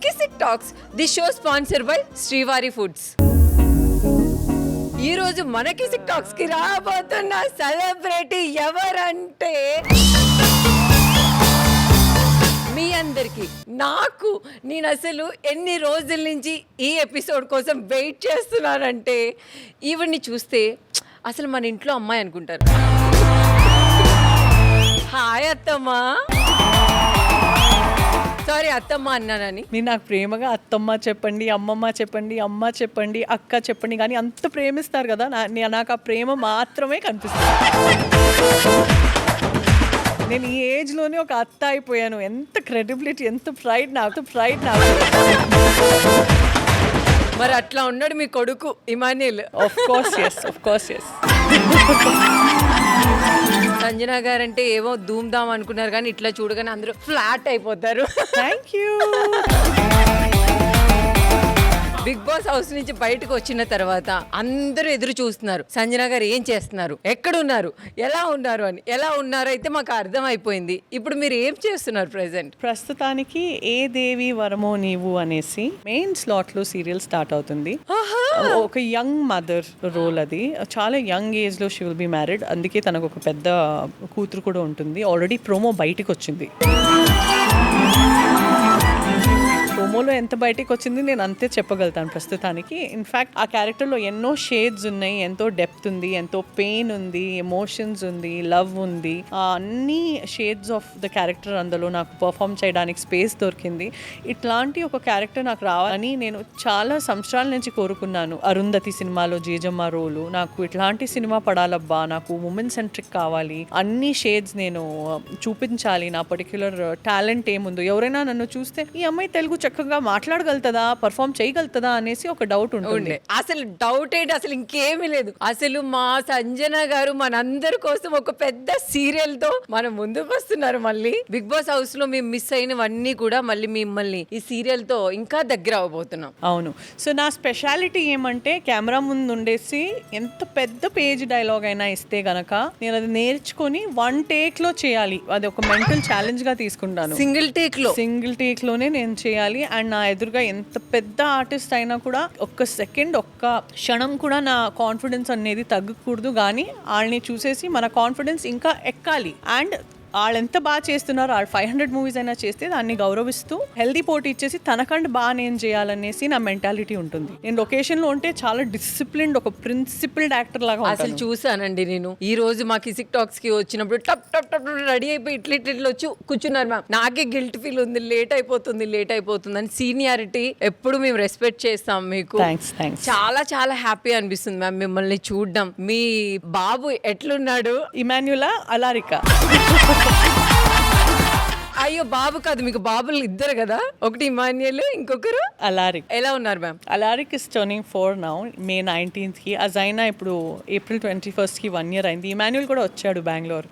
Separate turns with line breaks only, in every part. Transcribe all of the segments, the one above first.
Kissik talks. The show sponsored by శ్రీవారి foods. ఈ రోజు మన కిసిక్ టాక్స్ కి రాబోతున్న సెలబ్రిటీ ఎవరంటే మీ అందరికి నాకు నేను అసలు ఎన్ని రోజుల నుంచి ఈ ఎపిసోడ్ కోసం వెయిట్ చేస్తున్నానంటే ఈవిడ్ని చూస్తే అసలు మన ఇంట్లో అమ్మాయి అనుకుంటారు. హాయ్ అత్తమ్మ. సారీ అత్తమ్మ అన్నానని.
మీరు నాకు ప్రేమగా అత్తమ్మ చెప్పండి, అమ్మమ్మ చెప్పండి, అమ్మ చెప్పండి, అక్క చెప్పండి, కానీ అంత ప్రేమిస్తారు కదా, నాకు ఆ ప్రేమ మాత్రమే కనిపిస్తుంది. నేను ఈ ఏజ్లోనే ఒక అత్త అయిపోయాను. ఎంత క్రెడిబిలిటీ, ఎంత ప్రైడ్ నాకు.
మరి అట్లా ఉన్నాడు మీ కొడుకు Emmanuel.
Of course yes.
Sanjana గారంటే ఏవో ధూమ్ధామ్ అనుకున్నారు, కానీ ఇట్లా చూడగానే అందరూ ఫ్లాట్ అయిపోతారు.
Thank you.
Big boss house నుంచి బయటకు వచ్చిన తర్వాత అందరూ ఎదురు చూస్తున్నారు, సంజన గారు ఏం చేస్తున్నారు, ఎక్కడున్నారు, ఎలా ఉన్నారు అని. ఎలా ఉన్నారో అయితే మాకు అర్థం అయిపోయింది. ఇప్పుడు మీరు ఏం చేస్తున్నారు ప్రెసెంట్?
ప్రస్తుతానికి ఏ దేవి వరమో నీవు అనేసి మెయిన్ స్లాట్ లో సీరియల్ స్టార్ట్ అవుతుంది. ఒక యంగ్ మదర్ రోల్ అది. చాలా యంగ్ ఏజ్ లో షీ విల్ బి మ్యారీడ్. అందుకే తనకు ఒక పెద్ద కూతురు కూడా ఉంటుంది. ఆల్రెడీ ప్రోమో బయటికి వచ్చింది. ప్రోమోలో ఎంత బయటికి వచ్చింది నేను అంతే చెప్పగలుగుతాను ప్రస్తుతానికి. ఇన్ఫ్యాక్ట్ ఆ క్యారెక్టర్లో ఎన్నో షేడ్స్ ఉన్నాయి, ఎంతో డెప్త్ ఉంది, ఎంతో పెయిన్ ఉంది, ఎమోషన్స్ ఉంది, లవ్ ఉంది. అన్ని షేడ్స్ ఆఫ్ ద క్యారెక్టర్ అందులో నాకు పర్ఫామ్ చేయడానికి స్పేస్ దొరికింది. ఇట్లాంటి ఒక క్యారెక్టర్ నాకు రావాలని నేను చాలా సంవత్సరాల నుంచి కోరుకున్నాను. అరుంధతి సినిమాలో జేజమ్మ రోలు, నాకు ఇట్లాంటి సినిమా పడాలబ్బా, నాకు ఉమెన్ సెంట్రిక్ కావాలి, అన్ని షేడ్స్ నేను చూపించాలి, నా పర్టిక్యులర్ టాలెంట్ ఏముందో. ఎవరైనా నన్ను చూస్తే ఈ అమ్మాయి తెలుగు చక్కగా మాట్లాడగలుగుతుందా, పర్ఫామ్ చేయగలుగుతుందా అనేసి ఒక డౌట్ ఉంటుంది.
అసలు డౌట్ ఏంటి, అసలు ఇంకేమీ లేదు. అసలు మా సంజన గారు మనందరి కోసం ఒక పెద్ద సీరియల్ తో మన ముందుకు వస్తున్నారు. మళ్ళీ బిగ్ బాస్ హౌస్ లో మేము మిస్ అయినవన్నీ కూడా మళ్ళీ మిమ్మల్ని ఈ సీరియల్ తో ఇంకా దగ్గర అవబోతున్నాం.
అవును. సో నా స్పెషాలిటీ ఏమంటే కెమెరా ముందు ఉండేసి ఎంత పెద్ద పేజ్ డైలాగ్ అయినా ఇస్తే గనక నేను అది నేర్చుకొని 1 టేక్ లో చేయాలి. అది ఒక మెంటల్ ఛాలెంజ్ గా తీసుకుంటాను. సింగిల్ టేక్ లోనే నేను చేయాలి. అండ్ నా ఎదురుగా ఎంత పెద్ద ఆర్టిస్ట్ అయినా కూడా ఒక్క సెకండ్, ఒక్క క్షణం కూడా నా కాన్ఫిడెన్స్ అనేది తగ్గకూడదు. కానీ వాళ్ళని చూసేసి మన కాన్ఫిడెన్స్ ఇంకా ఎక్కాలి. అండ్ వాళ్ళు ఎంత బాగా చేస్తున్నారు, వాళ్ళు 500 మూవీస్ అయినా చేస్తే దాన్ని గౌరవిస్తూ హెల్దీ పోటీ ఇచ్చేసి తనకంటే బాగా నేను చేయాలనేసి నా మెంటాలిటీ ఉంటుంది. నేను లొకేషన్లో ఉంటే చాలా డిసిప్లిన్డ్, ఒక ప్రిన్సిపల్డ్ యాక్టర్ లాగా.
అసలు చూసానండి నేను ఈ రోజు మా కిసిక్ టాక్స్ కి వచ్చినప్పుడు టప్ టప్ టప్ రెడీ అయిపోయి ఇట్లా వచ్చి కూర్చున్నారు మ్యామ్. నాకే గిల్ట్ ఫీల్ ఉంది, లేట్ అయిపోతుంది అని. సీనియారిటీ ఎప్పుడు మేము రెస్పెక్ట్ చేస్తాం మీకు.
థ్యాంక్స్.
చాలా చాలా హ్యాపీ అనిపిస్తుంది మ్యామ్ మిమ్మల్ని చూడడం. మీ బాబు ఎట్లున్నాడు?
ఇమాన్యులా, అలారికా?
అయ్యో బాబు కాదు, మీకు బాబులు ఇద్దరు కదా, ఒకటి ఇమాన్యుల్, ఇంకొకరు
అలారిక్.
ఎలా ఉన్నారు ma'am?
Alaric is turning 4 now. May 19th కి. అజైనా ఇప్పుడు April 21st కి 1 year అయింది. ఇమాన్యుల్ కూడా వచ్చాడు బెంగళూరు.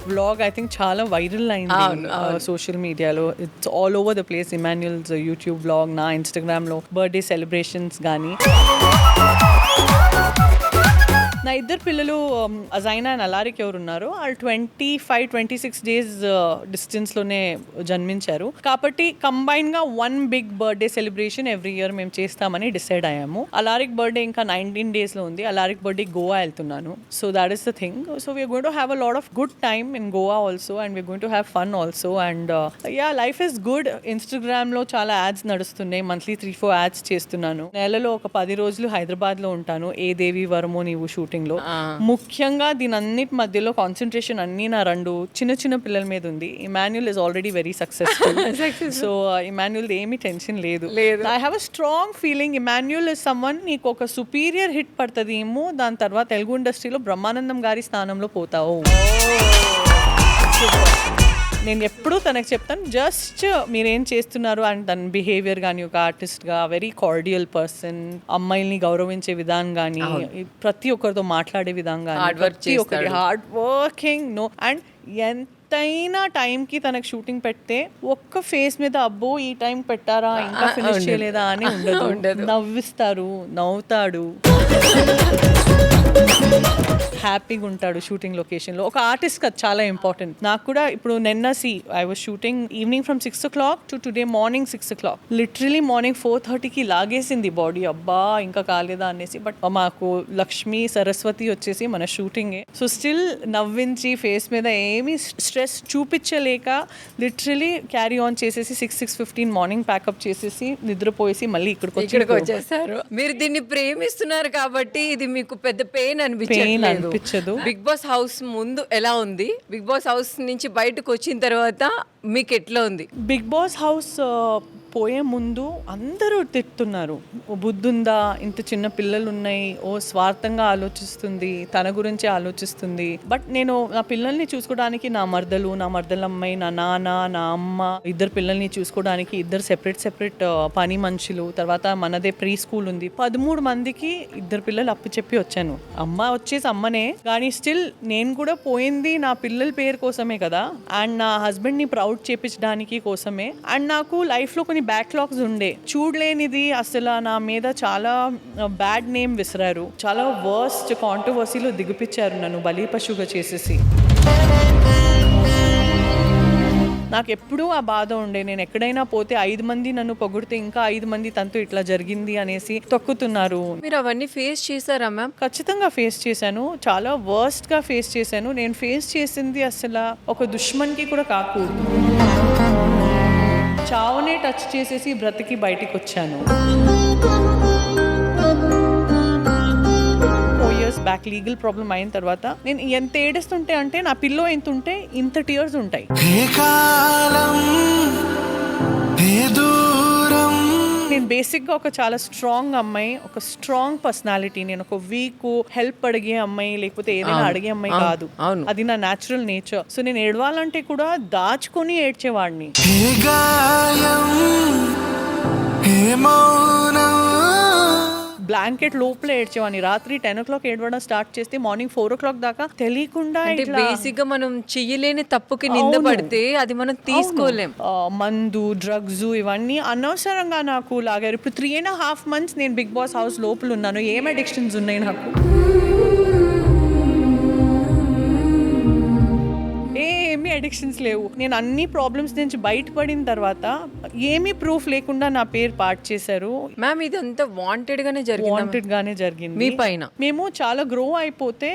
వ్లాగ్ ఐ థింక్ చాలా వైరల్ అయింది సోషల్ మీడియాలో. It's all over the place. Emmanuel's YouTube vlog, నా ఇన్స్టాగ్రామ్లో బర్త్డే సెలబ్రేషన్స్ కానీ. నా ఇద్దరు పిల్లలు అజైనా అండ్ అలారిక్ ఎవరు ఉన్నారో వాళ్ళు 25-26 డేస్ డిస్టెన్స్లోనే జన్మించారు. కాబట్టి కంబైన్గా 1 big birthday celebration every year మేము చేస్తామని డిసైడ్ అయ్యాము. అలారిక్ బర్త్డే ఇంకా 19 డేస్లో ఉంది. అలారిక్ బర్త్డే గోవా వెళ్తున్నాను. So that is the thing. So we're going to have a lot of good time in Goa also, and we're going to have fun also. And life is good. ఇన్స్టాగ్రామ్లో చాలా ads నడుస్తున్నాయి. Monthly 3-4 ads చేస్తున్నాను. నెలలో ఒక 10 రోజులు హైదరాబాద్లో ఉంటాను. ఏ దేవి వరమో నీవు షూటింగ్ లో. ముఖ్యంగా దీని అన్నిటి మధ్యలో కాన్సన్ట్రేషన్ అన్ని నా 2 చిన్న పిల్లల మీద ఉంది. Emmanuel is already very successful. So Emmanuel ఏమీ టెన్షన్ లేదు. I have a strong feeling Emmanuel is someone, నీకు ఒక సుపీరియర్ హిట్ పడుతుంది ఏమో, దాని తర్వాత తెలుగు ఇండస్ట్రీలో బ్రహ్మానందం గారి స్థానంలో పోతావు. నేను ఎప్పుడూ తనకు చెప్తాను, జస్ట్ మీరేం చేస్తున్నారు అండ్ తన బిహేవియర్ కానీ ఒక ఆర్టిస్ట్గా వెరీ కార్డియల్ పర్సన్, అమ్మాయిల్ని గౌరవించే విధానం కానీ, ప్రతి ఒక్కరితో మాట్లాడే విధానం కానీ, ప్రతి ఒక్కరి హార్డ్ వర్కింగ్. నో అండ్ ఎంతైనా టైంకి తనకు షూటింగ్ పెడితే ఒక్క ఫేస్ మీద అబ్బో ఈ టైం పెట్టారా, ఇంకా ఫినిష్ చేయలేదా అని ఉండదు. నవ్విస్తారు, నవ్వుతాడు. హ్యాపీగా ఉంటాడు షూటింగ్ లొకేషన్లో. ఒక ఆర్టిస్ట్ అది చాలా ఇంపార్టెంట్. నాకు కూడా ఇప్పుడు నిన్న I was shooting evening from 6 o'clock to today morning 6 o'clock. Literally morning 4:30కి లాగేసింది బాడీ, అబ్బా ఇంకా కాలేదా అనేసి. బట్ మాకు లక్ష్మి సరస్వతి వచ్చేసి మన షూటింగే. సో స్టిల్ నవ్వించి ఫేస్ మీద ఏమీ స్ట్రెస్ చూపించలేక లిటరలీ క్యారీ ఆన్ చేసేసి 6:15 మార్నింగ్ ప్యాకప్ చేసేసి నిద్రపోయేసి మళ్ళీ ఇక్కడికి
వచ్చేసారు. మీరు దీన్ని ప్రేమిస్తున్నారు కాబట్టి ఇది మీకు పెద్ద పెయిన్
అనిపించదు.
బిగ్ బాస్ హౌస్ ముందు ఎలా ఉంది, బిగ్ బాస్ హౌస్ నుంచి బయటకు వచ్చిన తర్వాత మీకు ఎట్లా ఉంది?
బిగ్ బాస్ హౌస్ పోయే ముందు అందరూ తిట్టున్నారు, ఓ బుద్ధుందా, ఇంత చిన్న పిల్లలు ఉన్నాయి, ఓ స్వార్థంగా ఆలోచిస్తుంది, తన గురించి ఆలోచిస్తుంది. బట్ నేను నా పిల్లల్ని చూసుకోవడానికి నా మర్దలు, నా మర్దల అమ్మాయి, నా నాన్న, నా అమ్మ, ఇద్దరు పిల్లల్ని చూసుకోవడానికి ఇద్దరు సెపరేట్ పని మనుషులు. తర్వాత మనదే ప్రీ స్కూల్ ఉంది. 13 మందికి ఇద్దరు పిల్లలు అప్పు చెప్పి వచ్చాను. అమ్మ వచ్చేసి అమ్మనే, కానీ స్టిల్ నేను కూడా పోయింది నా పిల్లల పేరు కోసమే కదా, అండ్ నా హస్బెండ్ని ప్రౌడ్ చేపించడానికి కోసమే. అండ్ నాకు లైఫ్లో కొన్ని బ్యాక్లాగ్స్ ఉండే, చూడలేనిది అసలు నా మీద చాలా బ్యాడ్ నేమ్ విసిరారు, చాలా వర్స్ట్ కాంట్రవర్సీలో దిగిపించారు నన్ను బలి పశువుగా చేసేసి. నాకు ఎప్పుడూ ఆ బాధ ఉండే, నేను ఎక్కడైనా పోతే 5 మంది నన్ను పొగిడితే ఇంకా 5 మంది తనతో ఇట్లా జరిగింది అనేసి తొక్కుతున్నారు.
మీరు అవన్నీ ఫేస్ చేశారా మ్యామ్?
ఖచ్చితంగా ఫేస్ చేశాను, చాలా వర్స్ట్గా ఫేస్ చేశాను. నేను ఫేస్ చేసింది అసలు ఒక దుష్మన్కి కూడా కాకూడదు. చావునే టచ్ చేసేసి బ్రతికి బయటికి వచ్చాను. 4 years బ్యాక్ లీగల్ ప్రాబ్లం అయిన తర్వాత నేను ఎంత ఏడుస్తుంటే అంటే నా పిల్లో ఎంత ఉంటే ఇంత టీయర్స్ ఉంటాయి. నేను బేసిక్గా ఒక చాలా స్ట్రాంగ్ అమ్మాయి, ఒక స్ట్రాంగ్ పర్సనాలిటీ. నేను ఒక వీక్ హెల్ప్ అడిగే అమ్మాయి లేకపోతే ఏదైనా అడిగే అమ్మాయి కాదు, అది నా న్యాచురల్ నేచర్. సో నేను ఏడవాలంటే కూడా దాచుకొని ఏడ్చేవాడిని. బ్లాంకెట్ లోపల ఏడ్చేవాడిని. రాత్రి 10 o'clock ఏడవడం స్టార్ట్ చేస్తే మార్నింగ్ 4 o'clock దాకా తెలియకుండా.
బేసిక్ గా మనం చెయ్యలేని తప్పుకి నింద పడితే అది మనం తీసుకోలేం.
మందు, డ్రగ్స్ ఇవన్నీ అనవసరంగా నాకు లాగారు. ఇప్పుడు 3.5 months నేను బిగ్ బాస్ హౌస్ లోపల ఉన్నాను. ఏం అడిక్షన్స్ ఉన్నాయి నాకు? ఏమీ అడిక్షన్స్ లేవు. నేను అన్ని ప్రాబ్లమ్స్ నుంచి బయటపడిన తర్వాత ఏమీ ప్రూఫ్ లేకుండా నా పేరు పార్ట్ చేశారు.
మ్యామ్ ఇదంతా వాంటెడ్ గానే జరిగింది మీ పైన.
మేము చాలా గ్రో అయిపోతే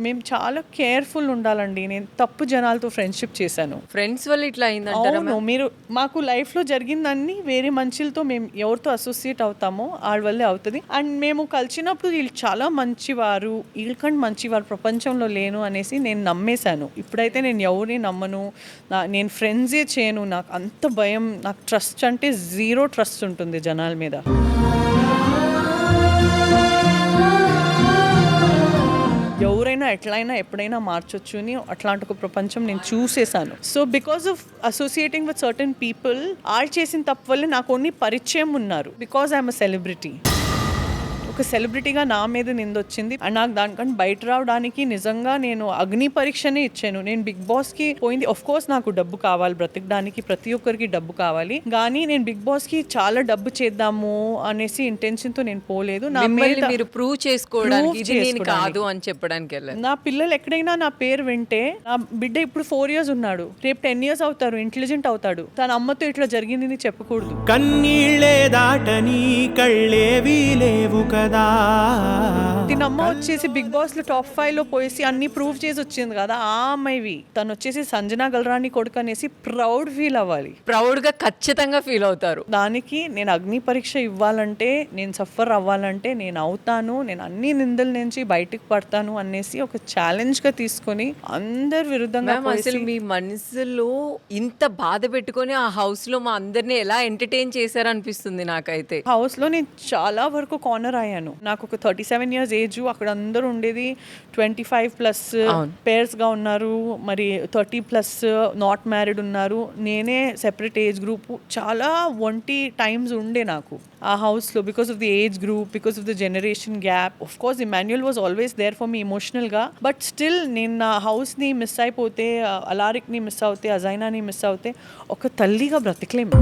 మేము చాలా కేర్ఫుల్ ఉండాలండి. నేను తప్పు జనాలతో ఫ్రెండ్షిప్ చేశాను.
ఫ్రెండ్స్ వల్ల ఇట్లా అయిందంటారా?
మీరు మాకు లైఫ్ లో జరిగిందన్నీ వేరే మనుషులతో మేము ఎవరితో అసోసియేట్ అవుతామో వాళ్ళ వల్లే అవుతుంది. అండ్ మేము కలిసినప్పుడు వీళ్ళు చాలా మంచివారు, వీళ్ళకంటే మంచివారు ప్రపంచంలో లేను అనేసి నేను నమ్మేశాను. ఇప్పుడైతే నేను ఎవరిని నమ్మను, నేను ఫ్రెండ్సే చేయను. నాకు అంత భయం, నాకు ట్రస్ట్ అంటే 0 ట్రస్ట్ ఉంటుంది జనాల మీద. ఎవరైనా ఎట్లయినా ఎప్పుడైనా మార్చొచ్చు అని అట్లాంటి ఒక ప్రపంచం నేను చూసేసాను. So because of associating with certain people, వాళ్ళు చేసిన తప్పు వల్ల నాకు కొన్ని పరిచయం ఉన్నారు. Because I'm a celebrity. ఒక సెలబ్రిటీగా నా మీద నిందొచ్చింది. అండ్ నాకు దానికంటే బయట రావడానికి నిజంగా నేను అగ్ని పరీక్షనే ఇచ్చాను. నేను బిగ్ బాస్ కి పోయింది, ఆఫ్ కోర్స్ నాకు డబ్బు కావాలి, బ్రతకడానికి ప్రతి ఒక్కరికి డబ్బు కావాలి. కానీ నేను బిగ్ బాస్ కి చాలా డబ్బు చేద్దాము అనేసి ఇంటెన్షన్ తో నేను పోలేదు. నా మీద
మీరు ప్రూవ్ చేసుకోవడానికి ఇది నేను కాదు అని చెప్పడానికి వెళ్ళాను.
నా పిల్లలు ఎక్కడైనా నా పేరు వింటే, నా బిడ్డ ఇప్పుడు 4 years ఉన్నాడు, రేపు 10 years అవుతారు, ఇంటెలిజెంట్ అవుతాడు, తన అమ్మతో ఇట్లా జరిగింది చెప్పకూడదు.
కన్నీళ్ళే దాటని కళ్ళేవి లేవు కదా.
తినమ్మ వచ్చేసి బిగ్ బాస్ లో టాప్ 5 లో పోయేసి అన్ని ప్రూవ్ చేసి వచ్చింది కదా, ఆ అమ్మాయివి. తను వచ్చేసి సంజనా గల్రాని కొడుకు అనేసి ప్రౌడ్ ఫీల్ అవ్వాలి.
ప్రౌడ్ గా ఖచ్చితంగా ఫీల్ అవుతారు.
దానికి నేను అగ్ని పరీక్ష ఇవ్వాలంటే, నేను సఫర్ అవ్వాలంటే నేను అవుతాను, నేను అన్ని నిందల నుంచి బయటకు పడతాను అనేసి ఒక ఛాలెంజ్ గా తీసుకొని అందరు విరుద్ధంగా.
అసలు మీ మనసులో ఇంత బాధ పెట్టుకొని ఆ హౌస్ లో మా అందరినీ ఎలా ఎంటర్టైన్ చేశారనిపిస్తుంది నాకైతే.
హౌస్ లో నేను చాలా వరకు కార్నర్ అయ్యాను. నాకు ఒక 37 years ఏజ్, అక్కడ అందరూ ఉండేది 25+ పేర్స్ గా ఉన్నారు, మరి 30+ నాట్ మ్యారీడ్ ఉన్నారు. నేనే సెపరేట్ ఏజ్ గ్రూప్. చాలా 20 times ఉండే నాకు ఆ హౌస్ లో, because of the age group, because of the generation gap. Of course Emmanuel was always there for me emotional గా. బట్ స్టిల్ నేను నా హౌస్ ని మిస్ అయిపోతే, అలారిక్ ని మిస్ అవుతే, అజైనాని మిస్ అవుతే ఒక తల్లిగా బ్రతకలేము.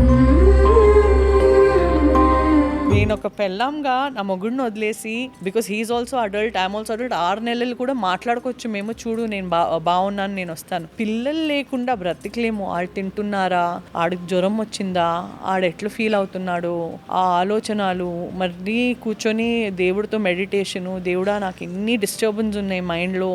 నేను ఒక పెళ్ళంగా నా మొగుడిని వదిలేసి, because he's also adult, I'm also adult, 6 నెలలు కూడా మాట్లాడుకోవచ్చు మేము, చూడు నేను బాగున్నాను, నేను వస్తాను. పిల్లలు లేకుండా బ్రతికలేము. వాళ్ళు తింటున్నారా, ఆడికి జ్వరం వచ్చిందా, ఆడు ఎట్లా ఫీల్ అవుతున్నాడు, ఆ ఆలోచనలు, మళ్ళీ కూర్చొని దేవుడితో మెడిటేషను, దేవుడా నాకు ఎన్ని డిస్టర్బెన్స్ ఉన్నాయి మైండ్లో,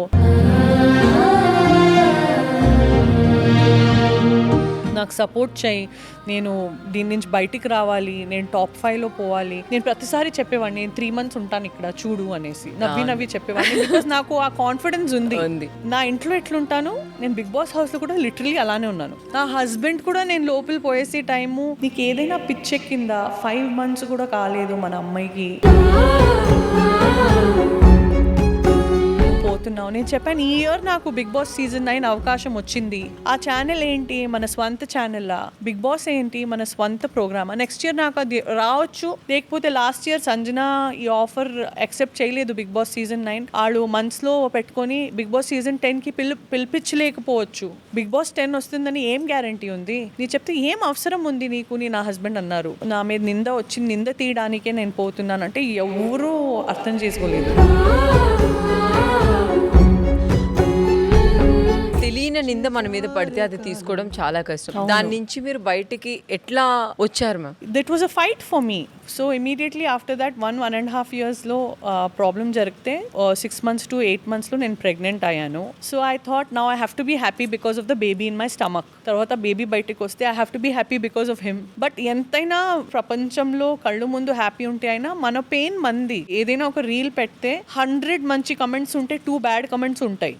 నాకు సపోర్ట్ చేయి, నేను దీని నుంచి బయటికి రావాలి, నేను టాప్ 5లో పోవాలి. నేను ప్రతిసారి చెప్పేవాడిని నేను 3 months ఉంటాను ఇక్కడ చూడు అనేసి, నవ్వి చెప్పేవాడిని. బికాస్ నాకు ఆ కాన్ఫిడెన్స్ ఉంది. నా ఇంట్లో ఎట్లుంటాను, నేను బిగ్ బాస్ హౌస్లో కూడా లిటరలీ అలానే ఉన్నాను. నా హస్బెండ్ కూడా నేను లోపల పోయేసి టైము, నీకు ఏదైనా పిచ్చెక్కిందా, 5 months కూడా కాలేదు మన అమ్మాయికి, పోతున్నావు. నేను చెప్పాను ఈ ఇయర్ నాకు బిగ్ బాస్ సీజన్ 9 అవకాశం వచ్చింది. ఆ ఛానల్ ఏంటి, మన స్వంత ఛానల్లా. బిగ్ బాస్ ఏంటి, మన స్వంత ప్రోగ్రామా. నెక్స్ట్ ఇయర్ నాకు అది రావచ్చు, లేకపోతే లాస్ట్ ఇయర్ సంజన ఈ ఆఫర్ యాక్సెప్ట్ చేయలేదు బిగ్ బాస్ సీజన్ 9. వాళ్ళు మనసులో పెట్టుకొని బిగ్ బాస్ సీజన్ 10కి పిలిపించలేకపోవచ్చు. బిగ్ బాస్ 10 వస్తుందని ఏం గ్యారంటీ ఉంది, నీ చెప్తే ఏం అవసరం ఉంది నీకు, నీ నా హస్బెండ్ అన్నారు. నా మీద నింద వచ్చింది, నింద తీయడానికే నేను పోతున్నానంటే ఎవరూ అర్థం చేసుకోలేదు.
తెలియని నింద మన మీద పడితే అది తీసుకోవడం చాలా కష్టం. దాని నుంచి మీరు బయటికి ఎట్లా వచ్చారు ma'am?
That was a fight for me. So immediately after that 1.5 yearsలో ప్రాబ్లం జరిగితే 6 months to 8 monthsలో నేను ప్రెగ్నెంట్ అయ్యాను. So I thought now I have to be happy because of the baby in my stomach. తర్వాత baby బయటకు వస్తే I have to be happy because of him. But ఎంతైనా ప్రపంచంలో కళ్ళు ముందు హ్యాపీ ఉంటే అయినా మన పెయిన్ మంది. ఏదైనా ఒక రీల్ పెడితే 100 మంచి కమెంట్స్ ఉంటే 2 bad కమెంట్స్ ఉంటాయి.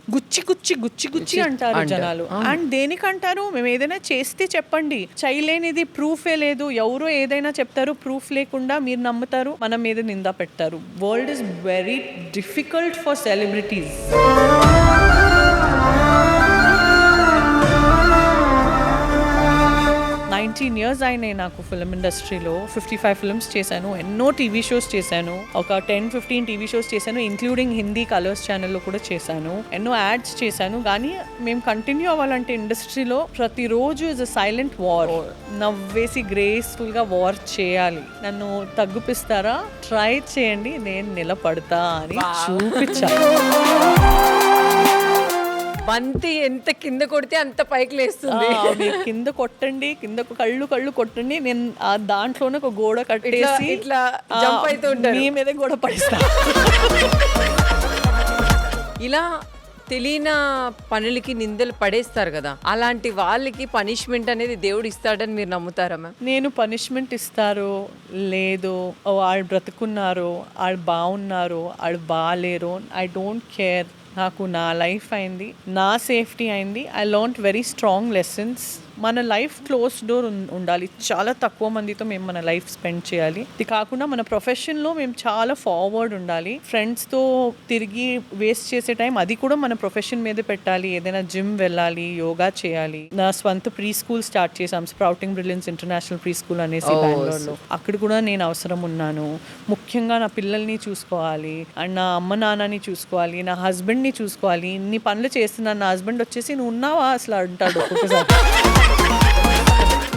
గుచ్చి అంటారు జనాలు. అండ్ దేనికంటారు, మేము ఏదైనా చేస్తే చెప్పండి, చేయలేనిది ప్రూఫే లేదు. ఎవరో ఏదైనా చెప్తారు, ప్రూఫ్ లేకుండా మీరు నమ్ముతారు, మన మీద నింద పెడతారు. World is very difficult for celebrities. 19 years అయినాయి నాకు ఫిల్మ్ ఇండస్ట్రీలో. 55 films చేశాను, ఎన్నో టీవీ షోస్ చేశాను, ఒక 10-15 టీవీ షోస్ చేశాను, ఇంక్లూడింగ్ హిందీ కలర్స్ ఛానల్లో కూడా చేశాను, ఎన్నో యాడ్స్ చేశాను. కానీ మేము కంటిన్యూ అవ్వాలంటే ఇండస్ట్రీలో ప్రతిరోజు ఇస్ అ సైలెంట్ వార్. నవ్వేసి గ్రేస్ఫుల్గా వార్ చేయాలి. నన్ను తగ్గిపిస్తారా, ట్రై చేయండి, నేను నిలబడతా అని చూపించాను.
బంతి ఎంత కింద కొడితే అంత పైకి లేస్తుంది.
కింద కొట్టండి, కింద కళ్ళు కొట్టండి, నేను ఆ దాంట్లోనే ఒక గోడ కట్టేసి
ఇట్లా జంప్ అవుతూ ఉంటాను,
మీ మీద గోడ పడిస్తా.
ఇలా తెలియని పనులకి నిందలు పడేస్తారు కదా, అలాంటి వాళ్ళకి పనిష్మెంట్ అనేది దేవుడు ఇస్తాడని మీరు నమ్ముతారా మ్యామ్?
నేను పనిష్మెంట్ ఇస్తారు లేదు, వాళ్ళు బ్రతుకున్నారు, వాళ్ళు బాగున్నారు, వాళ్ళు బాగాలేరు, ఐ డోంట్ కేర్. నాకు నా లైఫ్ అయింది, నా సేఫ్టీ అయింది. I learned very strong lessons. మన లైఫ్ క్లోజ్ డోర్ ఉండాలి. చాలా తక్కువ మందితో మేము మన లైఫ్ స్పెండ్ చేయాలి. ఇది కాకుండా మన ప్రొఫెషన్లో మేము చాలా ఫార్వర్డ్ ఉండాలి. ఫ్రెండ్స్తో తిరిగి వేస్ట్ చేసే టైం అది కూడా మన ప్రొఫెషన్ మీద పెట్టాలి. ఏదైనా జిమ్ వెళ్ళాలి, యోగా చేయాలి. నా స్వంత ప్రీ స్కూల్ స్టార్ట్ చేసాం, sprouting brilliance international pre school అనేసి బెంగళూరులో. అక్కడ కూడా నేను అవసరం ఉన్నాను. ముఖ్యంగా నా పిల్లల్ని చూసుకోవాలి, అండ్ నా అమ్మ నాన్నని చూసుకోవాలి, నా హస్బెండ్ని చూసుకోవాలి. ఇన్ని పనులు చేస్తున్నాను. నా హస్బెండ్ వచ్చేసి నువ్వు ఉన్నావా అసలు అంటాడు ఒక్కొక్కసారి.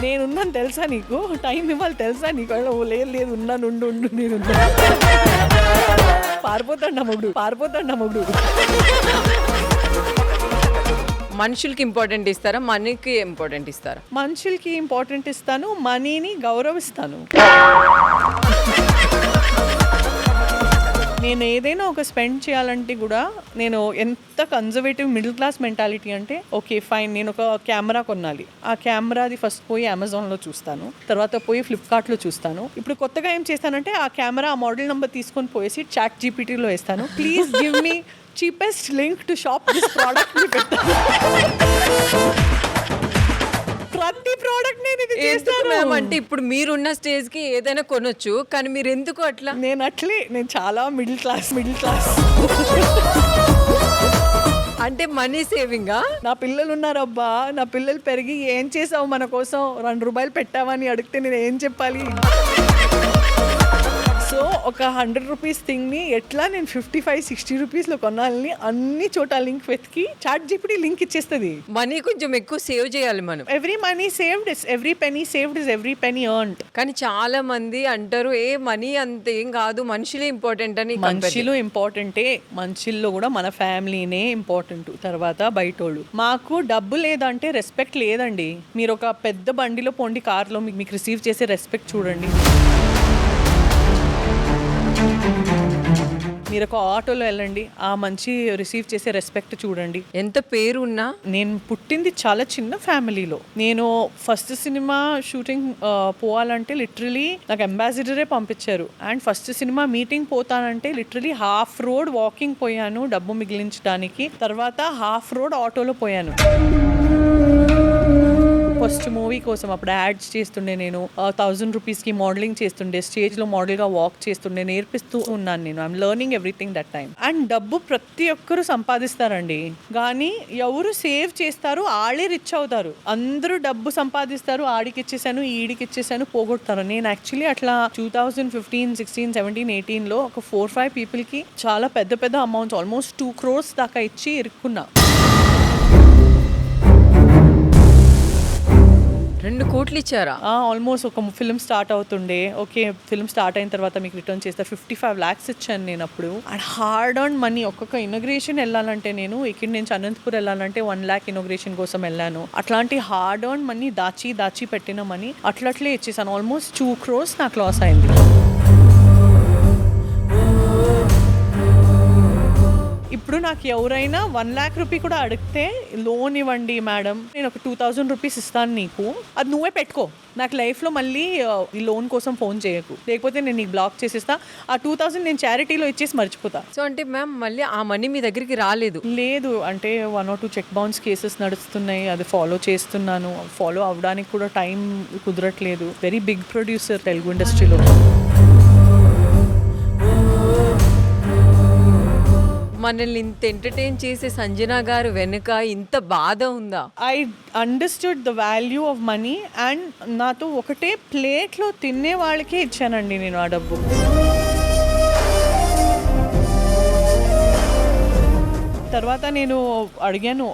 నేనున్నాను తెలుసా నీకు, టైం ఇవ్వాలి తెలుసా నీకు, లేదు ఉన్నాను, ఉండు నేను పారిపోతాడు నా మొగుడు.
మనుషులకి ఇంపార్టెంట్ ఇస్తారా, మనీకి ఇంపార్టెంట్ ఇస్తారా?
మనుషులకి ఇంపార్టెంట్ ఇస్తాను, మనీని గౌరవిస్తాను. నేను ఏదైనా ఒక స్పెండ్ చేయాలంటే కూడా నేను ఎంత కన్జర్వేటివ్ మిడిల్ క్లాస్ మెంటాలిటీ అంటే, ఓకే ఫైన్, నేను ఒక కెమెరా కొనాలి, ఆ కెమెరాది ఫస్ట్ పోయి అమెజాన్లో చూస్తాను, తర్వాత పోయి ఫ్లిప్కార్ట్లో చూస్తాను. ఇప్పుడు కొత్తగా ఏం చేస్తానంటే ఆ కెమెరా ఆ మోడల్ నెంబర్ తీసుకొని పోయేసి చాట్ జీపీటీలో వేస్తాను, please give me cheapest link to shop this product. ప్రతి ప్రోడక్ట్ నేను ఇది చేస్తాను.
అంటే ఇప్పుడు మీరున్న స్టేజ్ కి ఏదైనా కొనొచ్చు, కానీ మీరు ఎందుకు అట్లా?
నేను చాలా మిడిల్ క్లాస్.
అంటే మనీ సేవింగా?
నా పిల్లలు ఉన్నారబ్బా, నా పిల్లలు పెరిగి ఏం చేసావు మన కోసం, 2 రూపాయలు పెట్టావని అడిగితే నేను ఏం చెప్పాలి? సో ఒక 100 రూపీస్ థింగ్ ని ఎట్లా నేను 55-60 రూపీస్ లో కొనాలని అన్ని చోట లింక్ వెతికి చాట్ జీపీటీ లింక్ ఇచ్చేస్తుంది.
మనీ కొంచెం ఎక్కువ సేవ్ చేయాలి మనం.
Every money saved is every penny saved is every penny earned.
కానీ చాలా మంది అంటారు ఏ మనీ అంతేం కాదు, మనుషులే ఇంపార్టెంట్ అని.
మనుషులు ఇంపార్టెంటే, మనుషుల్లో కూడా మన ఫ్యామిలీనే ఇంపార్టెంట్, తర్వాత బయటోళ్ళు. మాకు డబ్బు లేదంటే రెస్పెక్ట్ లేదండి. మీరు ఒక పెద్ద బండిలో పోండి, కార్లో, మీకు రిసీవ్ చేసే రెస్పెక్ట్ చూడండి. మీరు ఒక ఆటోలో వెళ్ళండి, ఆ మంచి రిసీవ్ చేసే రెస్పెక్ట్ చూడండి.
ఎంత పేరు ఉన్నా.
నేను పుట్టింది చాలా చిన్న ఫ్యామిలీలో. నేను ఫస్ట్ సినిమా షూటింగ్ పోవాలంటే లిటరలీ నాకు అంబాసిడరే పంపించారు. అండ్ ఫస్ట్ సినిమా మీటింగ్ పోతానంటే లిటరలీ హాఫ్ రోడ్ వాకింగ్ పోయాను డబ్బు మిగిలించడానికి. తర్వాత హాఫ్ రోడ్ ఆటోలో పోయాను. ఫస్ట్ మూవీ కోసం అప్పుడు యాడ్స్ చేస్తుండే, నేను 1000 రూపీస్కి మోడలింగ్ చేస్తుండే, స్టేజ్లో మోడల్గా వాక్ చేస్తుండే, నేర్పిస్తూ ఉన్నాను నేను. I'm learning everything that time. And డబ్బు ప్రతి ఒక్కరు సంపాదిస్తారండి, కానీ ఎవరు సేవ్ చేస్తారు వాళ్ళే రిచ్ అవుతారు. అందరూ డబ్బు సంపాదిస్తారు, ఆడికి ఇచ్చేసాను ఈడికి ఇచ్చేసాను పోగొడతారు. నేను యాక్చువల్లీ అట్లా 2015, 16, 17, 18లో ఒక 4-5 పీపుల్కి చాలా పెద్ద పెద్ద అమౌంట్స్ ఆల్మోస్ట్ 2 crores దాకా ఇచ్చి ఇరుక్కున్నా.
2 కోట్లు ఇచ్చారా?
ఆల్మోస్ట్ ఒక ఫిల్మ్ స్టార్ట్ అవుతుండే, ఓకే ఫిల్మ్ స్టార్ట్ అయిన తర్వాత మీకు రిటర్న్ చేస్తా 55 lakhs ఇచ్చాను నేను అప్పుడు. And hard on money. ఒక్కొక్క ఇనాగ్రేషన్ వెళ్ళాలంటే నేను ఇక్కడ నుంచి అనంతపూర్ వెళ్ళాలంటే 1 lakh ఇనాగ్రేషన్ కోసం వెళ్ళాను. అట్లాంటి హార్డ్ ఆన్ మనీ దాచి పెట్టిన మనీ అట్లట్లే ఇచ్చేసాను. ఆల్మోస్ట్ 2 crores నాకు లాస్ అయింది. ఇప్పుడు నాకు ఎవరైనా 1 lakh రూపీ కూడా అడిగితే లోన్ ఇవ్వండి మేడం, నేను ఒక 2000 రూపీస్ ఇస్తాను నీకు, అది నువ్వే పెట్టుకో, నాకు లైఫ్లో మళ్ళీ ఈ లోన్ కోసం ఫోన్ చేయకు, లేకపోతే నేను నీకు బ్లాక్ చేసేస్తా, ఆ 2000 నేను చారిటీలో ఇచ్చేసి మర్చిపోతా.
సో అంటే మ్యామ్ మళ్ళీ ఆ మనీ మీ దగ్గరికి రాలేదు?
లేదు, అంటే 1 or 2 చెక్ బౌన్స్ కేసెస్ నడుస్తున్నాయి, అది ఫాలో చేస్తున్నాను. ఫాలో అవ్వడానికి కూడా టైం కుదరట్లేదు. వెరీ బిగ్ ప్రొడ్యూసర్ తెలుగు ఇండస్ట్రీలో.
మనల్ని ఇంత ఎంటర్టైన్ చేసే సంజన గారు వెనుక ఇంత బాధ ఉందా?
I understood the value of money. And నాతో ఒకటే ప్లేట్లో తినే వాళ్ళకే ఇచ్చానండి నేను ఆ డబ్బు. తర్వాత నేను అడిగాను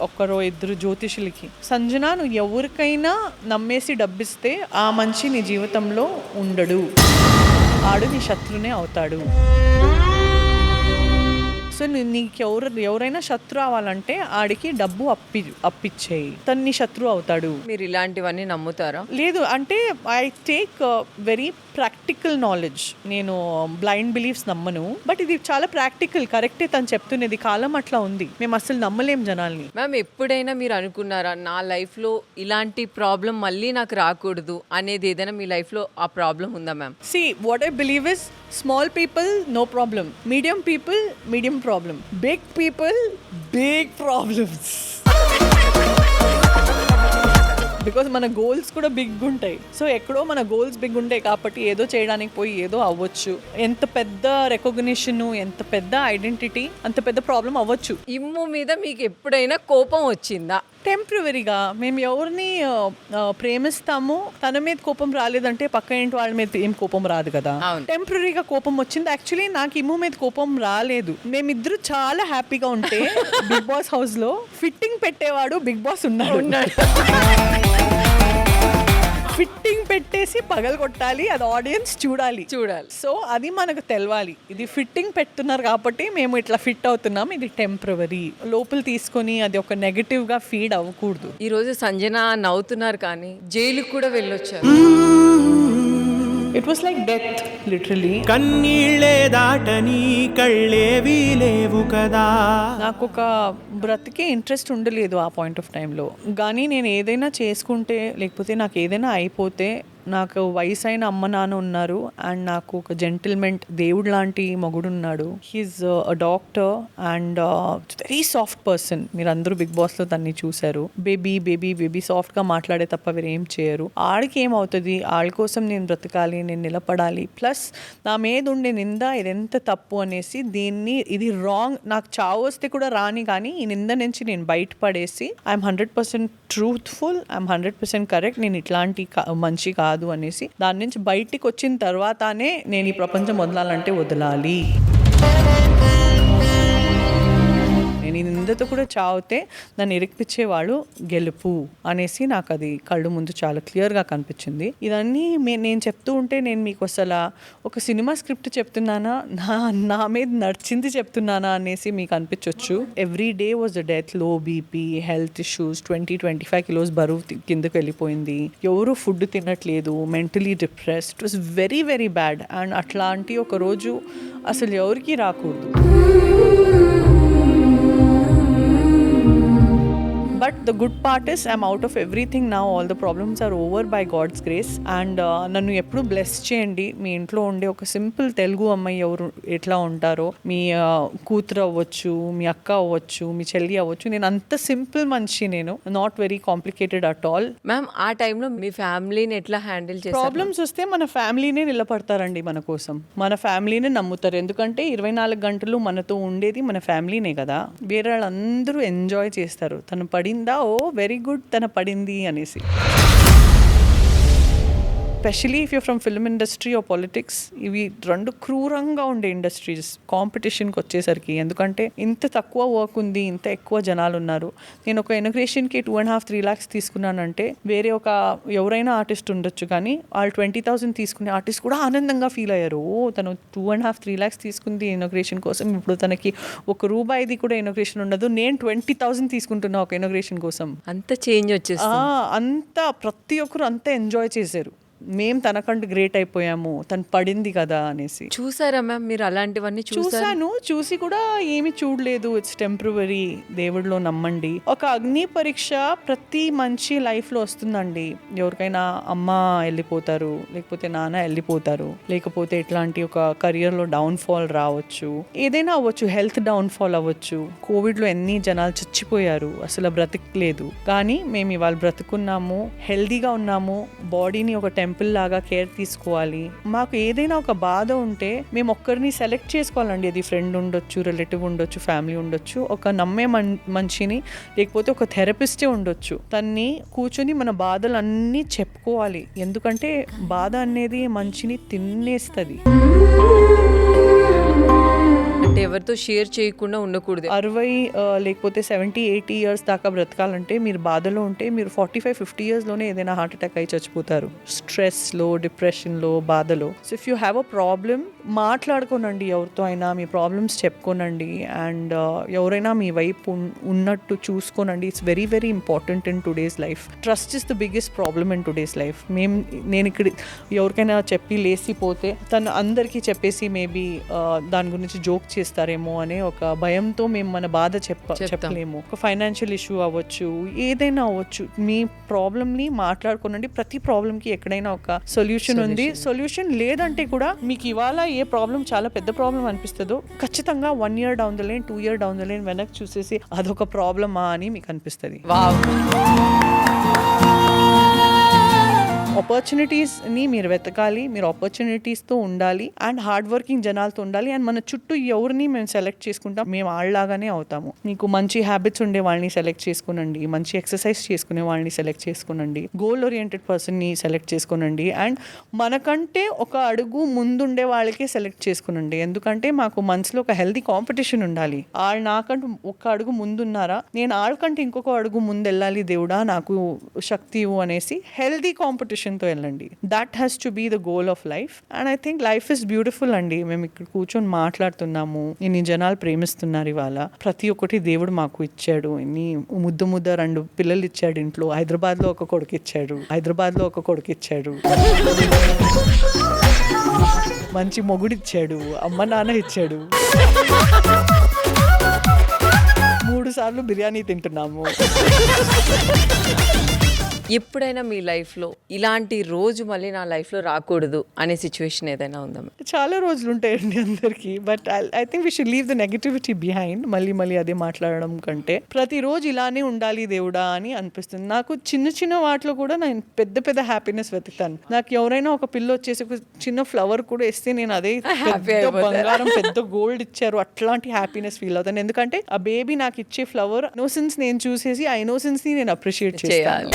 ఒక్కరో 2 జ్యోతిషులకి, సంజన నువ్వు ఎవరికైనా నమ్మేసి డబ్బిస్తే ఆ మనిషి నీ జీవితంలో ఉండడు, ఆడు నీ శత్రునే అవుతాడు. సో నీకు ఎవరైనా శత్రు అవ్వాలంటే ఆడికి డబ్బు అప్పిచ్చేయి, తను నీ శత్రు అవుతాడు.
మీరు ఇలాంటివన్నీ నమ్ముతారా?
లేదు, అంటే I take very practical knowledge. నేను బ్లైండ్ బిలీఫ్స్ నమ్మను, బట్ ఇది చాలా ప్రాక్టికల్. కరెక్టే తను చెప్తున్నది, కాలం అట్లా ఉంది, మేము అసలు నమ్మలేం జనాల్ని.
మ్యామ్ ఎప్పుడైనా మీరు అనుకున్నారా నా లైఫ్లో ఇలాంటి ప్రాబ్లం మళ్ళీ నాకు రాకూడదు అనేది? ఏదైనా మీ లైఫ్లో ఆ ప్రాబ్లం ఉందా ma'am?
See, what I believe is small people, no problem. Medium people, medium problem. Big people, big problems. Because మన గోల్స్ కూడా బిగ్ ఉంటాయి. సో ఎక్కడో మన గోల్స్ బిగ్ ఉంటాయి కాబట్టి ఏదో చేయడానికి పోయి ఏదో అవ్వచ్చు. ఎంత పెద్ద రికగ్నిషన్, ఎంత పెద్ద ఐడెంటిటీ, అంత పెద్ద ప్రాబ్లం అవ్వచ్చు.
ఇమ్ము మీద మీకు ఎప్పుడైనా కోపం వచ్చిందా?
టెంపరవరీగా మేము ఎవరిని ప్రేమిస్తామో తన మీద కోపం రాలేదంటే పక్క ఇంటి వాళ్ళ మీద ఏం కోపం రాదు కదా. టెంపరరీగా కోపం వచ్చింది. యాక్చువల్లీ నాకు ఇమ్ము మీద కోపం రాలేదు. మేమిద్దరు చాలా హ్యాపీగా ఉంటే బిగ్ బాస్ హౌస్ లో ఫిట్టింగ్ పెట్టేవాడు బిగ్ బాస్ ఉన్నాడు. ఫిట్టింగ్ పెట్టేసి పగలు కొట్టాలి, అది ఆడియన్స్ చూడాలి. సో అది మనకు తెలవాలి. ఇది ఫిట్టింగ్ పెడుతున్నారు కాబట్టి మేము ఇట్లా ఫిట్ అవుతున్నాం, ఇది టెంపరవరీ. లోపల తీసుకొని అది ఒక నెగటివ్ గా ఫీడ్ అవ్వకూడదు.
ఈ రోజు సంజన నవ్వుతున్నారు కానీ జైలుకు కూడా వెళ్ళొచ్చారు.
It was like death literally.
కన్నీళ్ళే దాటని కళ్ళేవీ లేవు కదా.
నాకు ఒక బ్రతికే ఇంట్రెస్ట్ ఉండలేదు ఆ పాయింట్ ఆఫ్ టైంలో. కానీ నేను ఏదైనా చేసుకుంటే లేకపోతే నాకు ఏదైనా అయిపోతే, నాకు వయసైన అమ్మ నాన్న ఉన్నారు అండ్ నాకు ఒక జెంటిల్మెంట్ దేవుడు లాంటి మగుడు ఉన్నాడు. He's a doctor and very soft person. మీరు అందరూ బిగ్ బాస్ లో తన్ని చూశారు. బేబీ సాఫ్ట్ గా మాట్లాడే తప్ప వేరే ఏం చేయరు. ఆడికి ఏమవుతుంది, ఆళ్ళ కోసం నేను బ్రతకాలి, నేను నిలబడాలి. ప్లస్ నా మీద ఉండే నింద ఇదెంత తప్పు అనేసి దీన్ని, ఇది రాంగ్, నాకు చావు వస్తే కూడా రాని, కానీ ఈ నింద నుంచి నేను బయటపడేసి ఐఎమ్ 100% ట్రూత్ఫుల్, ఐఎమ్ 100% కరెక్ట్, నేను ఇట్లాంటి మంచి కాదు కాదు అనేసి దాని నుంచి బయటికి వచ్చిన తర్వాతనే నేను ఈ ప్రపంచం వదలాలంటే వదలాలి. నేను ఈ నిందతో కూడా చావుతే నన్ను ఇరికిపించేవాళ్ళు గెలుపు అనేసి నాకు అది కళ్ళు ముందు చాలా క్లియర్గా కనిపించింది. ఇదన్నీ నేను చెప్తూ ఉంటే నేను మీకు అసలు ఒక సినిమా స్క్రిప్ట్ చెప్తున్నానా, నా మీద నడిచింది చెప్తున్నానా అనేసి మీకు అనిపించవచ్చు. Every day was a death, low BP, health issues, 20-25 kilos బరువు కిందకు వెళ్ళిపోయింది. ఎవరు ఫుడ్ తినట్లేదు, mentally depressed. It was very very bad. And అట్లాంటి ఒక రోజు అసలు ఎవరికి రాకూడదు. But the good part is I'm out of everything now. All the problems are over by God's grace. And నన్ను ఎప్పుడు బ్లెస్ చేయండి. మీ ఇంట్లో ఉండే ఒక సింపుల్ తెలుగు అమ్మాయి ఎవరు ఎట్లా ఉంటారో, మీ కూతురు అవ్వచ్చు, మీ అక్క అవ్వచ్చు, మీ చెల్లి అవ్వచ్చు, నేను అంత సింపుల్ మనిషి. నేను not very complicated at all.
Ma'am ఆ టైంలో మీ ఫ్యామిలీని ఎట్లా హ్యాండిల్ చేస్తారు?
ప్రాబ్లమ్స్ వస్తే మన ఫ్యామిలీనే నిలబడతారండి మన కోసం. మన ఫ్యామిలీనే నమ్ముతారు. ఎందుకంటే 24 గంటలు మనతో ఉండేది మన ఫ్యామిలీనే కదా. వేరే వాళ్ళందరూ ఎంజాయ్ చేస్తారు. తను పడిందా, ఓ వెరీ గుడ్ తన పడింది అనేసి. Specially if you from film industry or politics, ఇవి రెండు క్రూరంగా ఉండే ఇండస్ట్రీస్ కాంపిటీషన్కి వచ్చేసరికి. ఎందుకంటే ఇంత తక్కువ వర్క్ ఉంది, ఇంత ఎక్కువ జనాలు ఉన్నారు. నేను ఒక ఇనాగ్రేషన్కి 2.5-3 lakhs తీసుకున్నానంటే వేరే ఒక ఎవరైనా ఆర్టిస్ట్ ఉండొచ్చు, కానీ వాళ్ళు 20,000 తీసుకునే ఆర్టిస్ట్ కూడా ఆనందంగా ఫీల్ అయ్యారు. తను 2.5-3 lakhs తీసుకుంది ఇనాగ్రేషన్ కోసం, ఇప్పుడు తనకి ₹1 కూడా ఇనాగ్రేషన్ ఉండదు. నేను 20,000 తీసుకుంటున్నా ఒక ఇనాగ్రేషన్ కోసం.
అంత చేంజ్ వచ్చేసి
అంత ప్రతి ఒక్కరు అంతా ఎంజాయ్ చేశారు. మేము తనకంటే గ్రేట్ అయిపోయాము, తను పడింది కదా అనేసి.
చూసారా మ్యామ్ మీరు అలాంటివన్నీ?
చూసాను, చూసి కూడా ఏమి చూడలేదు. It's temporary. దేవుడిలో నమ్మండి. ఒక అగ్ని పరీక్ష ప్రతి మనిషి లైఫ్లో వస్తుందండి. ఎవరికైనా అమ్మ వెళ్ళిపోతారు, లేకపోతే నాన్న వెళ్ళిపోతారు, లేకపోతే ఇట్లాంటి ఒక కెరియర్లో డౌన్ఫాల్ రావచ్చు, ఏదైనా అవ్వచ్చు, హెల్త్ డౌన్ఫాల్ అవ్వచ్చు. కోవిడ్లో ఎన్ని జనాలు చచ్చిపోయారు, అసలు బ్రతికలేదు. కానీ మేము ఇవాళ బ్రతుకున్నాము, హెల్దీగా ఉన్నాము. బాడీని ఒక టెంపుల్ లాగా కేర్ తీసుకోవాలి. మాకు ఏదైనా ఒక బాధ ఉంటే మేము ఒక్కరిని సెలెక్ట్ చేసుకోవాలండి. అది ఫ్రెండ్ ఉండొచ్చు, రిలేటివ్ ఉండొచ్చు, ఫ్యామిలీ ఉండొచ్చు, ఒక నమ్మే మనిషిని, లేకపోతే ఒక థెరపిస్టే ఉండొచ్చు. తన్ని కూర్చొని మన బాధలు అన్నీ చెప్పుకోవాలి. ఎందుకంటే బాధ అనేది మనిషిని తినేస్తుంది.
అంటే ఎవరితో షేర్ చేయకుండా ఉండకూడదు.
60 లేకపోతే 70-80 years దాకా బ్రతకాలంటే మీరు బాధలో ఉంటే మీరు 45-50 yearsలోనే ఏదైనా హార్ట్ అటాక్ అయి చచ్చిపోతారు. స్ట్రెస్లో, డిప్రెషన్లో, బాధలో. So if you have a problem, మాట్లాడుకోనండి ఎవరితో అయినా, మీ ప్రాబ్లమ్స్ చెప్పుకోనండి. అండ్ ఎవరైనా మీ వైపు ఉన్నట్టు చూసుకోనండి. It's very very important in today's life. Trust is the biggest problem in today's life. నేను ఇక్కడ ఎవరికైనా చెప్పి లేసిపోతే తను అందరికీ చెప్పేసి మేబీ దాని గురించి జోక్ చేస్తారేమో అనే ఒక భయంతో మేము మన బాధ చెప్పలేము. ఒక ఫైనాన్షియల్ ఇష్యూ అవ్వచ్చు, ఏదైనా అవ్వచ్చు. మీ ప్రాబ్లమ్ని మాట్లాడుకోనండి. ప్రతి ప్రాబ్లంకి ఎక్కడైనా ఒక సొల్యూషన్ ఉంది. సొల్యూషన్ లేదంటే కూడా మీకు ఇవాళ ఏ ప్రాబ్లం చాలా పెద్ద ప్రాబ్లం అనిపిస్తుందో ఖచ్చితంగా 1 year down the line, 2 year down the line వెనక్కి చూసేసి అదొక ప్రాబ్లమా అని మీకు అనిపిస్తుంది. ఆపర్చునిటీస్ని మీరు వెతకాలి. మీరు ఆపర్చునిటీస్తో ఉండాలి అండ్ హార్డ్ వర్కింగ్ జనాలతో ఉండాలి. అండ్ మన చుట్టూ ఎవరిని మేము సెలెక్ట్ చేసుకుంటాం, మేము వాళ్ళలాగానే అవుతాము. మీకు మంచి హ్యాబిట్స్ ఉండే వాళ్ళని సెలెక్ట్ చేసుకునండి, మంచి ఎక్సర్సైజ్ చేసుకునే వాళ్ళని సెలెక్ట్ చేసుకునండి, గోల్ ఓరియంటెడ్ పర్సన్ని సెలెక్ట్ చేసుకునండి. అండ్ మనకంటే ఒక అడుగు ముందుండే వాళ్ళకే సెలెక్ట్ చేసుకునండి. ఎందుకంటే మాకు మనసులో ఒక హెల్దీ కాంపిటీషన్ ఉండాలి. వాళ్ళు నాకంటూ ఒక అడుగు ముందున్నారా, నేను వాళ్ళకంటే ఇంకొక అడుగు ముందు వెళ్ళాలి, దేవుడా నాకు శక్తి ఇవ్వు అనేసి హెల్దీ కాంపిటీషన్ తో వెళ్ళండి. That has to be the goal of life. And I think life is beautiful అండి. మేము ఇక్కడ కూర్చొని మాట్లాడుతున్నాము, ఇన్ని జనాలు ప్రేమిస్తున్నారు. ఇవాళ ప్రతి ఒక్కటి దేవుడు మాకు ఇచ్చాడు. ఇన్ని ముద్దు 2 పిల్లలు ఇచ్చాడు ఇంట్లో. హైదరాబాద్లో ఒక కొడుకు ఇచ్చాడు, మంచి మొగుడిచ్చాడు, అమ్మ నాన్న ఇచ్చాడు, 3 సార్లు బిర్యానీ తింటున్నాము.
ఎప్పుడైనా మీ లైఫ్లో ఇలాంటి రోజు మళ్ళీ నా లైఫ్లో రాకూడదు అనే సిచ్యువేషన్ ఏదైనా ఉందా?
చాలా రోజులు ఉంటాయండి అందరికీ. But I think we should leave the negativity behind. మళ్ళీ అదే మాట్లాడడం కంటే ప్రతిరోజు ఇలానే ఉండాలి దేవుడా అని అనిపిస్తుంది నాకు. చిన్న వాటిలో కూడా నేను పెద్ద హ్యాపీనెస్ వెతుకుతాను. నాకు ఎవరైనా ఒక పిల్ల వచ్చేసి ఒక చిన్న ఫ్లవర్ కూడా ఇస్తే నేను అదే పెద్ద బంగారం, పెద్ద గోల్డ్ ఇచ్చారు అట్లాంటి హ్యాపీనెస్ ఫీల్ అవుతాను. ఎందుకంటే ఆ బేబీ నాకు ఇచ్చే ఫ్లవర్ ఇన్నోసెన్స్ నేను చూసేసి ఆ ఇన్నోసెన్స్ ని నేను అప్రిషియేట్ చేయాలి.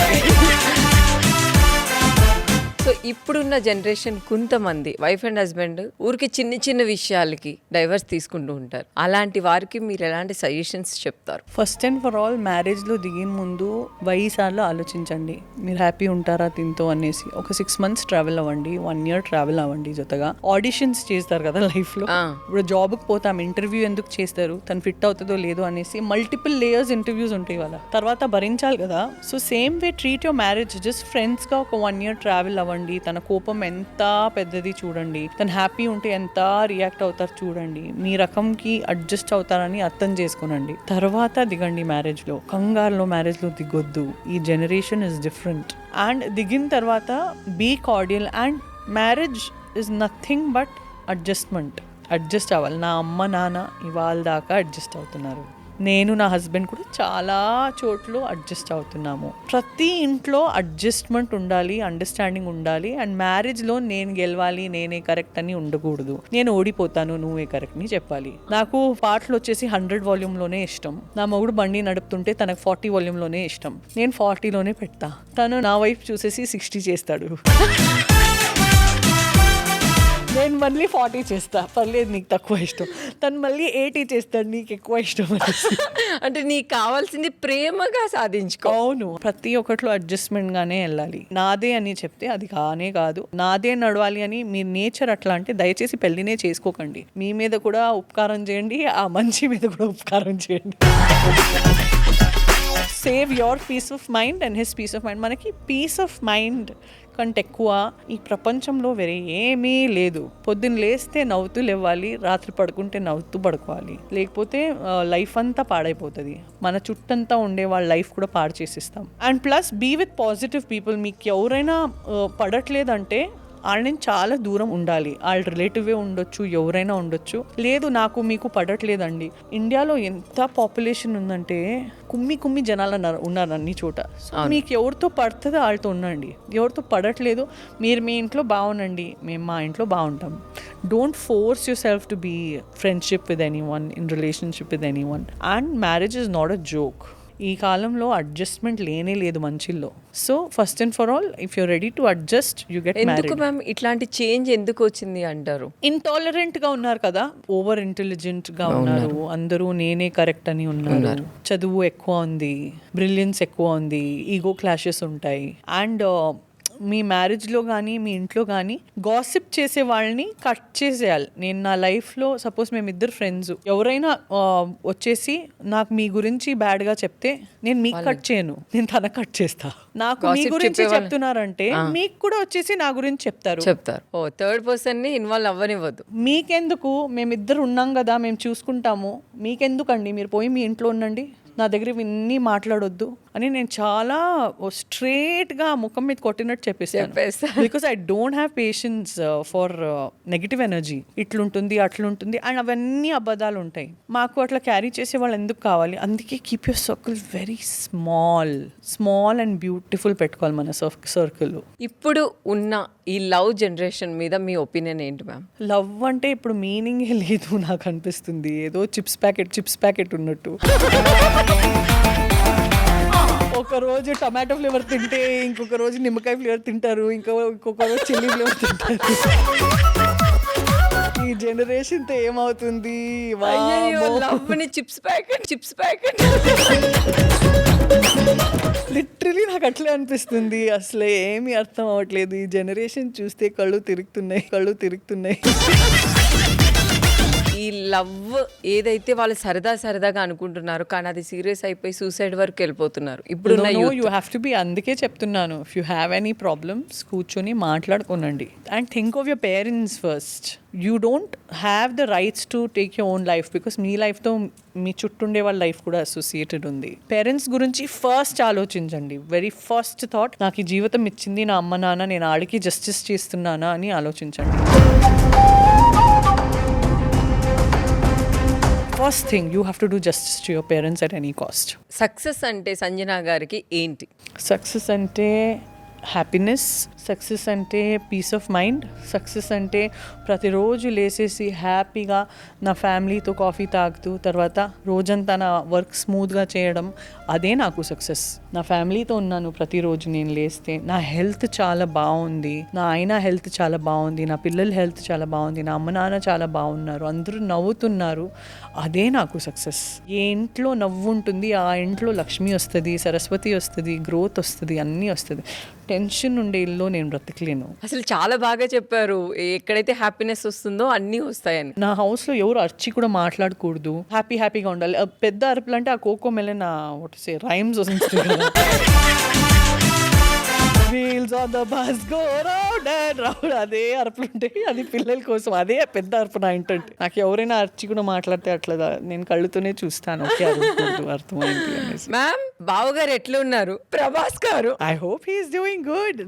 సో ఇప్పుడున్న జనరేషన్ కొంతమంది వైఫ్ అండ్ హస్బెండ్ ఊరికి చిన్న చిన్న విషయాలకి డైవర్స్ తీసుకుంటూ ఉంటారు. అలాంటి వారికి మీరు ఎలాంటి సజెషన్స్ చెప్తారు?
ఫస్ట్ అండ్ ఫర్ ఆల్ మ్యారేజ్లో దిగిన ముందు 1000 సార్లు ఆలోచించండి మీరు హ్యాపీ ఉంటారా దీంతో అనేసి. ఒక 6 months ట్రావెల్ అవ్వండి, 1 year ట్రావెల్ అవ్వండి. జొత్తగా ఆడిషన్స్ చేస్తారు కదా లైఫ్లో. ఇప్పుడు జాబ్కి పోతాం, ఇంటర్వ్యూ ఎందుకు చేస్తారు, తను ఫిట్ అవుతుందో లేదో అనేసి మల్టిపుల్ లేయర్స్ ఇంటర్వ్యూస్ ఉంటాయి వాళ్ళ తర్వాత భరించాలి కదా. So same way treat your marriage. Just ఫ్రెండ్స్గా ఒక 1 year ట్రావెల్ అవ్వండి. తన కోపం ఎంత పెద్దది చూడండి, తను హ్యాపీ ఉంటే ఎంత రియాక్ట్ అవుతారు చూడండి. మీ రకంకి అడ్జస్ట్ అవుతారని అర్థం చేసుకునండి, తర్వాత దిగండి మ్యారేజ్లో. కంగారులో మ్యారేజ్లో దిగొద్దు. ఈ జనరేషన్ ఇస్ డిఫరెంట్. అండ్ దిగిన తర్వాత be cordial. And marriage is nothing but adjustment. Adjust అవ్వాలి. నా అమ్మ నాన్న ఇవాళ దాకా అడ్జస్ట్ అవుతున్నారు, నేను నా హస్బెండ్ కూడా చాలా చోట్ల అడ్జస్ట్ అవుతున్నాము. ప్రతి ఇంట్లో అడ్జస్ట్మెంట్ ఉండాలి, అండర్స్టాండింగ్ ఉండాలి. అండ్ మ్యారేజ్లో నేను గెలవాలి, నేనే కరెక్ట్ అని ఉండకూడదు. నేను ఓడిపోతాను, నువ్వే కరెక్ట్ అని చెప్పాలి. నాకు పాటలు వచ్చేసి 100 volumeలోనే ఇష్టం. నా మొగుడు బండి నడుపుతుంటే తనకు 40 volumeలోనే ఇష్టం. నేను 40లోనే పెడతా. తను నా వైపు చూసేసి 60 చేస్తాడు. నేను మళ్ళీ 40 చేస్తా, పర్లేదు నీకు తక్కువ ఇష్టం. తను మళ్ళీ 80 చేస్తాడు, నీకు ఎక్కువ ఇష్టం.
అంటే నీకు కావాల్సింది ప్రేమగా సాధించుకో.
అవును, ప్రతి ఒక్కట్లో అడ్జస్ట్మెంట్ గానే వెళ్ళాలి. నాదే అని చెప్తే అది కానే కాదు. నాదే నడవాలి అని మీ నేచర్ అట్లా అంటే దయచేసి పెళ్లినే చేసుకోకండి. మీ మీద కూడా ఉపకారం చేయండి, ఆ మంచి మీద కూడా ఉపకారం చేయండి. Save your peace of mind and his peace of mind. మనకి పీస్ ఆఫ్ మైండ్ కంటే ఎక్కువ ఈ ప్రపంచంలో వేరే ఏమీ లేదు. పొద్దున్న లేస్తే నవ్వుతూ లేవాలి, రాత్రి పడుకుంటే నవ్వుతూ పడుకోవాలి. లేకపోతే లైఫ్ అంతా పాడైపోతుంది. మన చుట్టంతా ఉండే వాళ్ళ లైఫ్ కూడా పాడు చేసిస్తాం. And plus be with positive people. మీకు ఎవరైనా పడట్లేదంటే వాళ్ళ నుంచి చాలా దూరం ఉండాలి. వాళ్ళ రిలేటివే ఉండొచ్చు, ఎవరైనా ఉండొచ్చు. లేదు నాకు మీకు పడట్లేదండి. ఇండియాలో ఎంత పాపులేషన్ ఉందంటే కుమ్మి జనాలు ఉన్నారు అన్ని చోట. మీకు ఎవరితో పడుతుందో వాళ్ళతో ఉండండి. ఎవరితో పడట్లేదు మీరు మీ ఇంట్లో బాగుండండి, మేము మా ఇంట్లో బాగుంటాం. Don't force yourself to be friendship with anyone, in relationship with anyone. And marriage is not a joke. ఈ కాలంలో అడ్జస్ట్మెంట్ లేనే లేదు మనుషుల్లో. So first and for all if you ready to adjust you get married.
ఎందుకు ma'am ఇట్లాంటి change ఎందుకు వచ్చింది అంటారు?
ఇంటాలరెంట్ గా ఉన్నారు కదా, ఓవర్ ఇంటెలిజెంట్ గా ఉన్నారు అందరూ. నేనే కరెక్ట్ అని ఉన్నారు. చదువు ఎక్కువ ఉంది, బ్రిలియన్స్ ఎక్కువ ఉంది, ఈగో క్లాషెస్ ఉంటాయి. అండ్ మీ మ్యారేజ్లో కానీ మీ ఇంట్లో కానీ గాసిప్ చేసే వాళ్ళని కట్ చేసేయాలి. నేను నా లైఫ్లో సపోజ్ మేమిద్దరు ఫ్రెండ్స్, ఎవరైనా వచ్చేసి నాకు మీ గురించి బ్యాడ్గా చెప్తే నేను మీకు కట్ చేయను, నేను తన కట్ చేస్తా. నాకు మీ గురించి చెప్తున్నారంటే మీకు కూడా వచ్చేసి నా గురించి చెప్తారు.
ఓ థర్డ్ పర్సన్ ని ఇన్వాల్వ్ అవ్వనివ్వదు.
మీకెందుకు, మేమిద్దరు ఉన్నాం కదా, మేము చూసుకుంటాము, మీకెందుకండి, మీరు పోయి మీ ఇంట్లో ఉండండి, నా దగ్గర ఇవన్నీ మాట్లాడొద్దు అని నేను చాలా స్ట్రేట్గా ముఖం మీద కొట్టినట్టు చెప్పేస్తాను. Because I don't have patience for negative energy. ఇట్లుంటుంది అట్లుంటుంది అండ్ అవన్నీ అబద్ధాలు ఉంటాయి. మాకు అట్లా క్యారీ చేసే వాళ్ళు ఎందుకు కావాలి? అందుకే keep your circle very small and beautiful పెట్టుకోవాలి మన సర్కిల్.
ఇప్పుడు ఉన్న ఈ లవ్ జనరేషన్ మీద మీ ఒపీనియన్ ఏంటి మ్యామ్?
లవ్ అంటే ఇప్పుడు మీనింగే లేదు నాకు అనిపిస్తుంది. ఏదో చిప్స్ ప్యాకెట్ ఉన్నట్టు. ఒక రోజు టమాటో ఫ్లేవర్ తింటే ఇంకొక రోజు నిమ్మకాయ ఫ్లేవర్ తింటారు, ఇంకొక రోజు చిల్లీ ఫ్లేవర్ తింటారు. ఈ జనరేషన్ తో ఏమవుతుంది?
చిప్స్ ప్యాకెట్
లిటరలీ నాకు అట్లే అనిపిస్తుంది. అసలు ఏమీ అర్థం అవ్వట్లేదు. ఈ జనరేషన్ చూస్తే కళ్ళు తిరుగుతున్నాయి.
ఈ లవ్ ఏదైతే వాళ్ళు సరదాగా అనుకుంటున్నారు కానీ అది సీరియస్ అయిపోయి సూసైడ్ వరకు వెళ్ళిపోతున్నారు ఇప్పుడు.
You have to be. అందుకే చెప్తున్నాను, if you have any problems కూర్చొని మాట్లాడుకోనండి. And think of your parents first. You don't have the rights to take your own life because మీ లైఫ్తో మీ చుట్టుండే వాళ్ళ లైఫ్ కూడా అసోసియేటెడ్ ఉంది. పేరెంట్స్ గురించి ఫస్ట్ ఆలోచించండి. వెరీ ఫస్ట్ థాట్, నాకు ఈ జీవితం ఇచ్చింది నా అమ్మ నాన్న, నేను ఆడికి జస్టిస్ చేస్తున్నానా అని ఆలోచించండి. First thing, you have to do justice to your parents at any cost.
Success అంటే సంజన గారికి ఏంటి?
సక్సెస్ అంటే హ్యాపీనెస్. సక్సెస్ అంటే పీస్ ఆఫ్ మైండ్. సక్సెస్ అంటే ప్రతిరోజు లేసేసి హ్యాపీగా నా ఫ్యామిలీతో కాఫీ తాగుతూ తర్వాత రోజంతా నా వర్క్ స్మూత్గా చేయడం, అదే నాకు సక్సెస్. నా ఫ్యామిలీతో ఉన్నాను ప్రతిరోజు నేను లేస్తే, నా హెల్త్ చాలా బాగుంది, నా ఆయన హెల్త్ చాలా బాగుంది, నా పిల్లల హెల్త్ చాలా బాగుంది, నా అమ్మ నాన్న చాలా బాగున్నారు, అందరూ నవ్వుతున్నారు, అదే నాకు సక్సెస్. ఏ ఇంట్లో నవ్వు ఉంటుంది ఆ ఇంట్లో లక్ష్మి వస్తుంది, సరస్వతి వస్తుంది, గ్రోత్ వస్తుంది, అన్నీ వస్తుంది. టెన్షన్ ఉండే ఇల్లు నేను బ్రతకలేను.
అసలు చాలా బాగా చెప్పారు, ఎక్కడైతే హ్యాపీనెస్ వస్తుందో అన్నీ వస్తాయని.
నా హౌస్లో ఎవరు అర్చి కూడా మాట్లాడకూడదు, హ్యాపీగా ఉండాలి. పెద్ద అరుపులు అంటే ఆ కోకో మెలన్ రైమ్స్ వస్తుంది కదా, Wheels on the bus go round and round, అదే అరుపులు ఉంటాయి. అది పిల్లల కోసం, అదే పెద్ద అరుపు నా ఇంటంటే. నాకు ఎవరైనా అర్చి కూడా మాట్లాడితే అట్లా నేను కళ్ళుతోనే చూస్తాను, ఓకే అర్థమైంది అనేసి.
మ్యామ్ బావగారు ఎట్లా ఉన్నారు? ప్రభాస్ గారు
I hope he's doing good.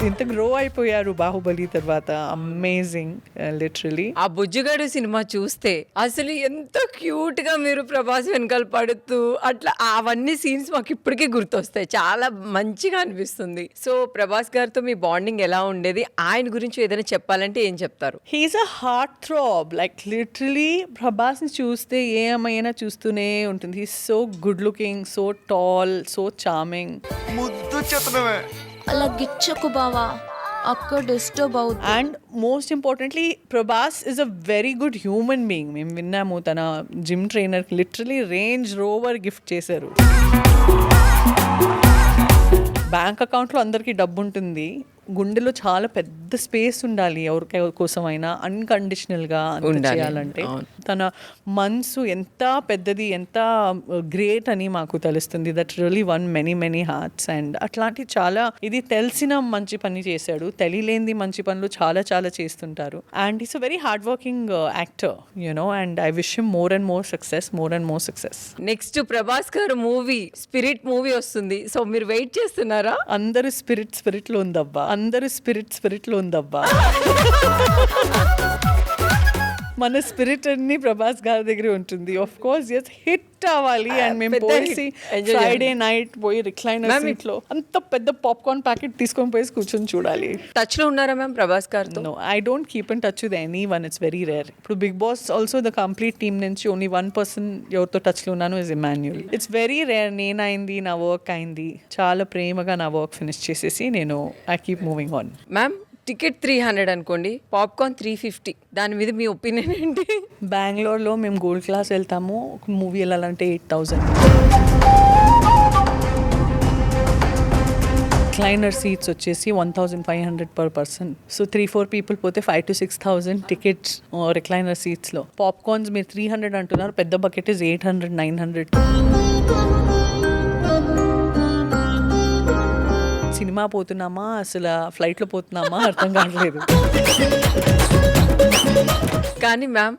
ఇంత గ్రో అయిపోయారు బాహుబలి తర్వాత, అమేజింగ్ లిటరలీ.
ఆ బుజ్జిగాడు సినిమా చూస్తే అసలు ఎంత క్యూట్ గా మీరు ప్రభాస్ వెనకాల పడుతూ అట్లా అవన్నీ సీన్స్ మాకు ఇప్పటికీ గుర్తొస్తాయి, చాలా మంచిగా అనిపిస్తుంది. సో ప్రభాస్ గారితో మీ బాండింగ్ ఎలా ఉండేది? ఆయన గురించి ఏదైనా చెప్పాలంటే ఏం చెప్తారు?
He's a heart throb, like literally ప్రభాస్ని చూస్తే ఏమైనా చూస్తూనే ఉంటుంది. He's so good looking, so tall, so charming.
ముద్దు చెత్తనమే
అలా గిచ్చకు బావా, అక్క డిస్టర్బ్ అవుతుంది.
And most importantly Prabhas is a very good human being. మేము విన్నాము తన జిమ్ ట్రైనర్కి లిటరలీ రేంజ్ రోవర్ గిఫ్ట్ చేశారు. బ్యాంక్ అకౌంట్లో అందరికీ డబ్బు ఉంటుంది, గుండెలో చాలా పెద్ద స్పేస్ ఉండాలి ఎవరి కోసమైనా అన్కండిషనల్గా చేయాలంటే. తన మనసు ఎంత పెద్దది, ఎంత గ్రేట్ అని మాకు తెలుస్తుంది. That really one many hearts. And అట్లాంటి చాలా, ఇది తెలిసిన మంచి పని చేశాడు, తెలియలేంది మంచి పనులు చాలా చాలా చేస్తుంటారు. And is a very hard working actor, you know, and I wish him more and more success.
Next Prabhas గారు మూవీ స్పిరిట్ మూవీ వస్తుంది, సో మీరు వెయిట్ చేస్తున్నారా?
అందరూ స్పిరిట్ లో ఉందబ్బా, అందరూ స్పిరిట్ లో ఉందబ్బా. మన స్పిరిట్ అన్ని ప్రభాస్ గారి దగ్గర ఉంటుంది. ఆఫ్ కోర్స్ ఎస్, హిట్ అవ్వాలి. అండ్ మేము పోయి ఫ్రైడే నైట్ పోయి రిక్లైనర్ సీట్ లో అంత పెద్ద పాప్కార్న్ ప్యాకెట్ తీసుకొని పోయి కూర్చొని చూడాలి.
టచ్ లో ఉన్నారా మ్యామ్ ప్రభాస్ గారితో?
No, I don't keep in touch with anyone, it's very rare. ఇప్పుడు Bigg Boss also the complete team నుంచి ఓన్లీ 1% ఎవరితో టచ్ లో ఉన్నాను is Emmanuel. It's very rare. నేనైంది, నా వర్క్ అయింది, చాలా ప్రేమగా నా వర్క్ ఫినిష్ చేసేసి నేను I keep moving on.
Ma'am ticket 300 అనుకోండి, పాప్కార్న్ 350, దాని మీద మీ ఒపీనియన్ ఏంటి?
బెంగళూరులో మేము గోల్డ్ క్లాస్ వెళ్తాము, ఒక మూవీ వెళ్ళాలంటే 8,000. రిక్లైనర్ సీట్స్ వచ్చేసి 1,500 per person. సో 3-4 people పోతే 5,000 to 6,000 టికెట్స్ రిక్లైనర్ సీట్స్లో. పాప్కార్న్స్ మీరు 300 అంటున్నారు, పెద్ద బకెట్ ఇస్ 800, 900. సినిమా పోతున్నామా అసలు ఫ్లైట్లో పోతున్నామా అర్థం కావట్లేదు.
కానీ మ్యామ్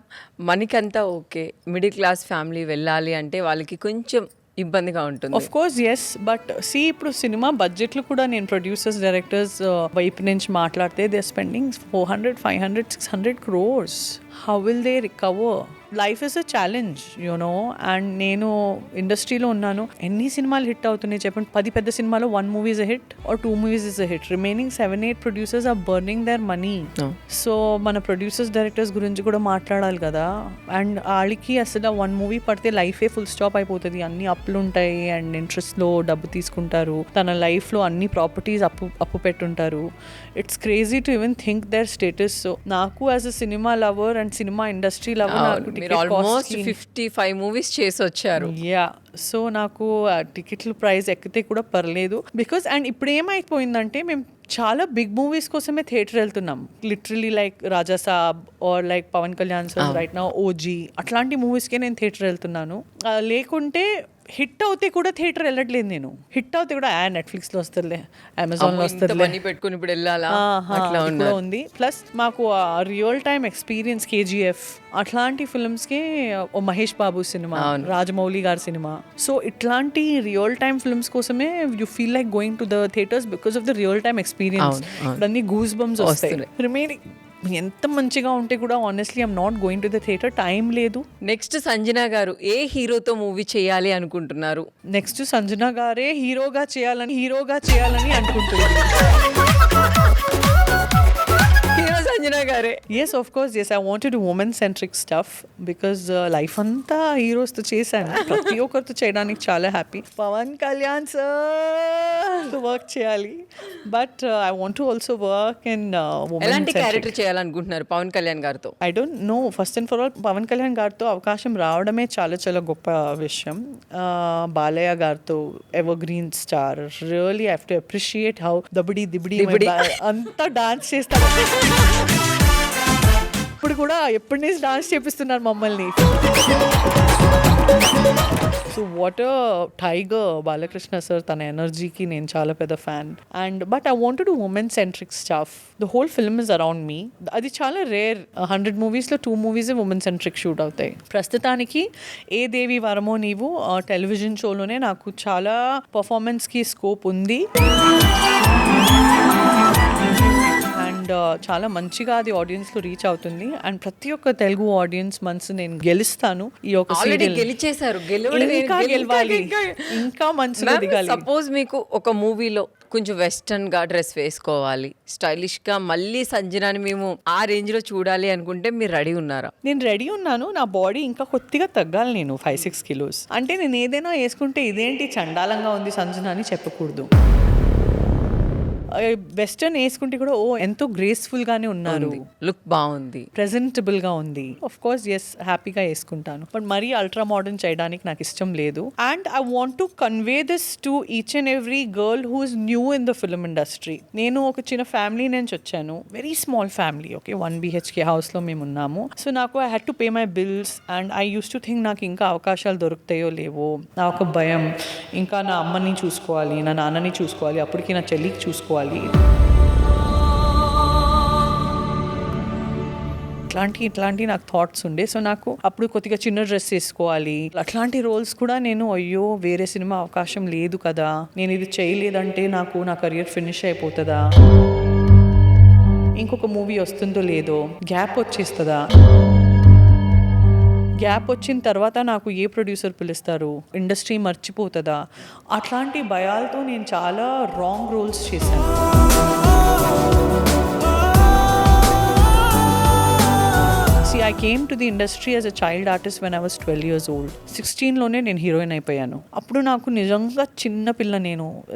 మనకంతా ఓకే, మిడిల్ క్లాస్ ఫ్యామిలీ వెళ్ళాలి అంటే వాళ్ళకి కొంచెం ఇబ్బందిగా ఉంటుంది.
Of course yes, but see ఇప్పుడు సినిమా బడ్జెట్లు కూడా నేను ప్రొడ్యూసర్స్ డైరెక్టర్స్ వైపు నుంచి మాట్లాడితే they are spending 400, 500, 600 crores. How will they recover? Life is a challenge, you know. And నేను ఇండస్ట్రీలో ఉన్నాను, ఎన్ని సినిమాలు హిట్ అవుతున్నాయి చెప్పండి? 10 పెద్ద సినిమాలో 1 movie is a hit or 2 movies is a hit. Remaining 7-8 producers are burning their money. So మన ప్రొడ్యూసర్స్ డైరెక్టర్స్ గురించి కూడా మాట్లాడాలి కదా. అండ్ వాళ్ళకి అసలు 1 movie పడితే లైఫే ఫుల్ స్టాప్ అయిపోతుంది. అన్ని అప్పులు ఉంటాయి అండ్ ఇంట్రెస్ట్లో డబ్బు తీసుకుంటారు, తన లైఫ్లో అన్ని ప్రాపర్టీస్ అప్పు పెట్టుంటారు. It's crazy to even think their status. So నాకు as a cinema lover and cinema industry lover,
మీరు ఆల్మోస్ట్ 55 మూవీస్ చేసి వచ్చారు.
యా, సో నాకు టికెట్లు ప్రైస్ ఎక్కితే కూడా పర్లేదు. బికాస్ అండ్ ఇప్పుడు ఏమైపోయిందంటే మేము చాలా బిగ్ మూవీస్ కోసమే థియేటర్ వెళ్తున్నాం. Literally like Raja Saab or like Pawan Kalyan sir right now OG, అట్లాంటి మూవీస్కే నేను థియేటర్ వెళ్తున్నాను. లేకుంటే హిట్ అవుతే కూడా థియేటర్ వెళ్ళట్లేదు నేను. హిట్ అవుతే కూడా నెట్ఫ్లిక్స్లో వస్తుందిలే, అమెజాన్లో వస్తుంది
పెట్టుకుని ఇప్పుడు వెళ్ళాలా
అట్లా ఉంది. ప్లస్ మాకు రియల్ టైమ్ ఎక్స్పీరియన్స్ KGF అట్లాంటి ఫిల్మ్స్కి, ఓ మహేష్ బాబు సినిమా, రాజమౌళి గారి సినిమా. సో ఇట్లాంటి రియల్ టైమ్ ఫిల్మ్స్ కోసమే you feel like going to the theatres because of the real time experience. అన్ని గూస్ బంప్స్ వస్తాయి. రిమైనింగ్ ఎంత మంచిగా ఉంటే కూడా honestly I'm not going to the theatre, time లేదు.
నెక్స్ట్ సంజన గారు ఏ హీరోతో మూవీ చేయాలి అనుకుంటున్నారు?
నెక్స్ట్ సంజన గారే హీరోగా చేయాలని అనుకుంటున్నాను.
హీరో సంజన గారే.
Yes, of course, yes. I want to do woman-centric stuff because life అంతా హీరోస్తో చేశాను. ప్రతి ఒక్కరితో చేయడానికి చాలా happy. Pawan Kalyan sir work చేయాలి, but I want to also work in
ఎలాంటి క్యారెక్టర్ చేయాలనుకుంటున్నారు పవన్ కళ్యాణ్ గారితో?
I don't know. First and for all Pawan Kalyan గారితో అవకాశం రావడమే చాలా చాలా గొప్ప విషయం. బాలయ్య గారితో evergreen star, really I have to appreciate how దబిడి అంతా డాన్స్ చేస్తారు. ఇప్పుడు కూడా ఎప్పటి నుంచి డాన్స్ చేపిస్తున్నారు మమ్మల్ని. So what tiger Balakrishna sir, తన ఎనర్జీకి నేను చాలా పెద్ద fan. And but I want to do women centric stuff. The whole film is around me. అది చాలా రేర్. 100 మూవీస్లో 2 మూవీస్ ఉమెన్ సెంట్రిక్ షూట్ అవుతాయి. ప్రస్తుతానికి ఏ దేవి వరమో నీవు టెలివిజన్ షోలోనే నాకు చాలా పర్ఫార్మెన్స్కి స్కోప్ ఉంది. అండ్ చాలా మంచిగా అది ఆడియన్స్లో రీచ్ అవుతుంది. అండ్ ప్రతి ఒక్క తెలుగు ఆడియన్స్ మనసు నేను గెలుస్తాను. ఈ ఒక సీరియల్
గెలిచేశారు,
ఇంకా గెలవాలి, ఇంకా మనసులో దిగాలి.
సపోజ్ మీకు ఒక మూవీలో కొంచెం వెస్టర్న్ గా డ్రెస్ వేసుకోవాలి, స్టైలిష్ గా మళ్ళీ సంజనాని మేము ఆ రేంజ్ లో చూడాలి అనుకుంటే మీరు రెడీ ఉన్నారా?
నేను రెడీ ఉన్నాను. నా బాడీ ఇంకా కొద్దిగా తగ్గాలి. నేను 5-6 కిలోస్. అంటే నేను ఏదైనా వేసుకుంటే ఇదేంటి చండాలంగా ఉంది సంజన అని చెప్పకూడదు. వెస్టర్న్ వేసుకుంటే కూడా ఎంతో గ్రేస్ఫుల్ గానే ఉన్నారు,
లుక్ బాగుంది,
ప్రెజెంటబుల్ గా ఉంది. ఆఫ్ కోర్స్ ఎస్, హ్యాపీగా వేసుకుంటాను, బట్ మరీ అల్ట్రా మోడర్న్ చేయడానికి నాకు ఇష్టం లేదు. And I want to convey this to each and every girl who is new in the film industry. నేను ఒక చిన్న ఫ్యామిలీ నుంచి వచ్చాను, very small family. Okay, 1 BHK house లో మేము ఉన్నాము. సో నాకు I had to pay my bills and I use to think నాకు ఇంకా అవకాశాలు దొరుకుతాయో లేవో, నా ఒక భయం. ఇంకా నా అమ్మని చూసుకోవాలి, నా నాన్నని చూసుకోవాలి, అప్పటికి నా చెల్లికి చూసుకోవాలి. ఇట్లాంటి నాకు థాట్స్ ఉండే. సో నాకు అప్పుడు కొద్దిగా చిన్న డ్రెస్ వేసుకోవాలి, అట్లాంటి రోల్స్ కూడా నేను అయ్యో వేరే సినిమా అవకాశం లేదు కదా, నేను ఇది చేయలేదంటే నాకు నా కెరియర్ ఫినిష్ అయిపోతుందా, ఇంకొక మూవీ వస్తుందో లేదో, గ్యాప్ వచ్చేస్తుందా, గ్యాప్ వచ్చిన తర్వాత నాకు ఏ ప్రొడ్యూసర్ పిలుస్తారు, ఇండస్ట్రీ మర్చిపోతుందా, అట్లాంటి భయాలతో నేను చాలా రాంగ్ రోల్స్ చేశాను. See, I came to the industry as a child artist when I was 12 years old. 16లోనే నేను హీరోయిన్ అయిపోయాను. అప్పుడు నాకు నిజంగా చిన్న పిల్ల,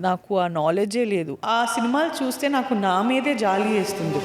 నాకు ఆ నాలెడ్జే లేదు. ఆ సినిమాలు చూస్తే నాకు నా మీదే జాలి వేస్తుంది.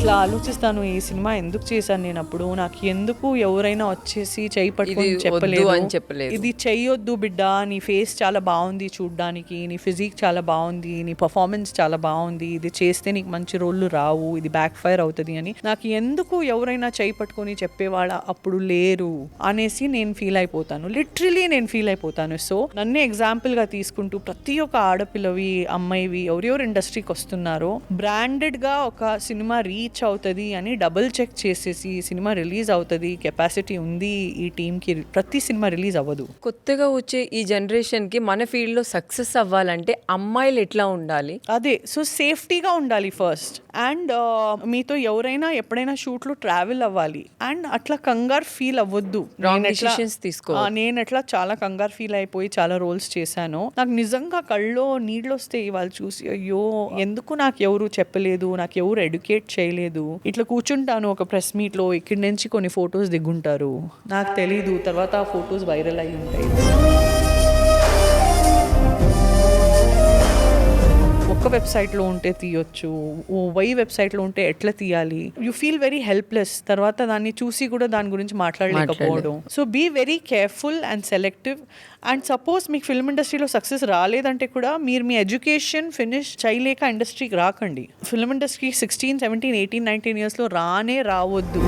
ఇట్లా ఆలోచిస్తాను, ఈ సినిమా ఎందుకు చేశాను నేను, అప్పుడు నాకు ఎందుకు ఎవరైనా వచ్చేసి చెయ్యి పట్టుకొని చెప్పలేదు, ఇది చెయ్యొద్దు బిడ్డ, నీ ఫేస్ చాలా బాగుంది చూడ్డానికి, నీ ఫిజిక్ చాలా బాగుంది, నీ పర్ఫార్మెన్స్ చాలా బాగుంది, ఇది చేస్తే నీకు మంచి రోళ్ళు రావు, ఇది బ్యాక్ ఫైర్ అవుతుంది అని నాకు ఎందుకు ఎవరైనా చెయ్యి పట్టుకొని చెప్పేవాళ్ళ అప్పుడు లేరు అనేసి నేను ఫీల్ అయిపోతాను. లిటరలీ నేను ఫీల్ అయిపోతాను. సో నన్నే ఎగ్జాంపుల్గా తీసుకుంటూ ప్రతి ఒక్క ఆడపిల్లవి, అమ్మాయివి ఎవరెవరు ఇండస్ట్రీకి వస్తున్నారో బ్రాండెడ్గా ఒక సినిమా రీచ్ అవుతుంది అని డబుల్ చెక్ చేసేసి సినిమా రిలీజ్ అవుతుంది, కెపాసిటీ ఉంది ఈ టీంకి, ప్రతి సినిమా రిలీజ్ అవ్వదు.
కొత్తగా వచ్చే ఈ జనరేషన్ కి మన ఫీల్డ్ లో సక్సెస్ అవ్వాలంటే అమ్మాయిలు ఎట్లా ఉండాలి?
అదే, సో సేఫ్టీగా ఉండాలి ఫస్ట్. అండ్ మీతో ఎవరైనా ఎప్పుడైనా షూట్లో ట్రావెల్ అవ్వాలి అండ్ అట్లా కంగారు ఫీల్ అవ్వద్దు. నేను ఎట్లా చాలా కంగారు ఫీల్ అయిపోయి చాలా రోల్స్ చేశాను. నాకు నిజంగా కళ్ళలో నీళ్ళు వస్తాయి వాళ్ళు చూసి, అయ్యో ఎందుకు నాకు ఎవరు చెప్పలేదు, నాకు ఎవరు ఎడ్యుకేట్ చేయలేదు. ఇట్లా కూర్చుంటాను ఒక ప్రెస్ మీట్ లో, ఇక్కడి నుంచి కొన్ని ఫొటోస్ దిగుంటారు, నాకు తెలీదు, తర్వాత ఆ ఫొటోస్ వైరల్ అయి ఉంటాయి. ఒక్క వెబ్సైట్లో ఉంటే తీయొచ్చు, వై వెబ్సైట్లో ఉంటే ఎట్లా తీయాలి, యూ ఫీల్ వెరీ హెల్ప్లెస్. తర్వాత దాన్ని చూసి కూడా దాని గురించి మాట్లాడలేకపోవడం. So be very careful and selective. And suppose మీకు ఫిల్మ్ ఇండస్ట్రీలో సక్సెస్ రాలేదంటే కూడా మీరు మీ ఎడ్యుకేషన్ ఫినిష్ చేయలేక ఇండస్ట్రీకి రాకండి. ఫిల్మ్ ఇండస్ట్రీ 16, 17, 18, 19 ఇయర్స్లో రావద్దు.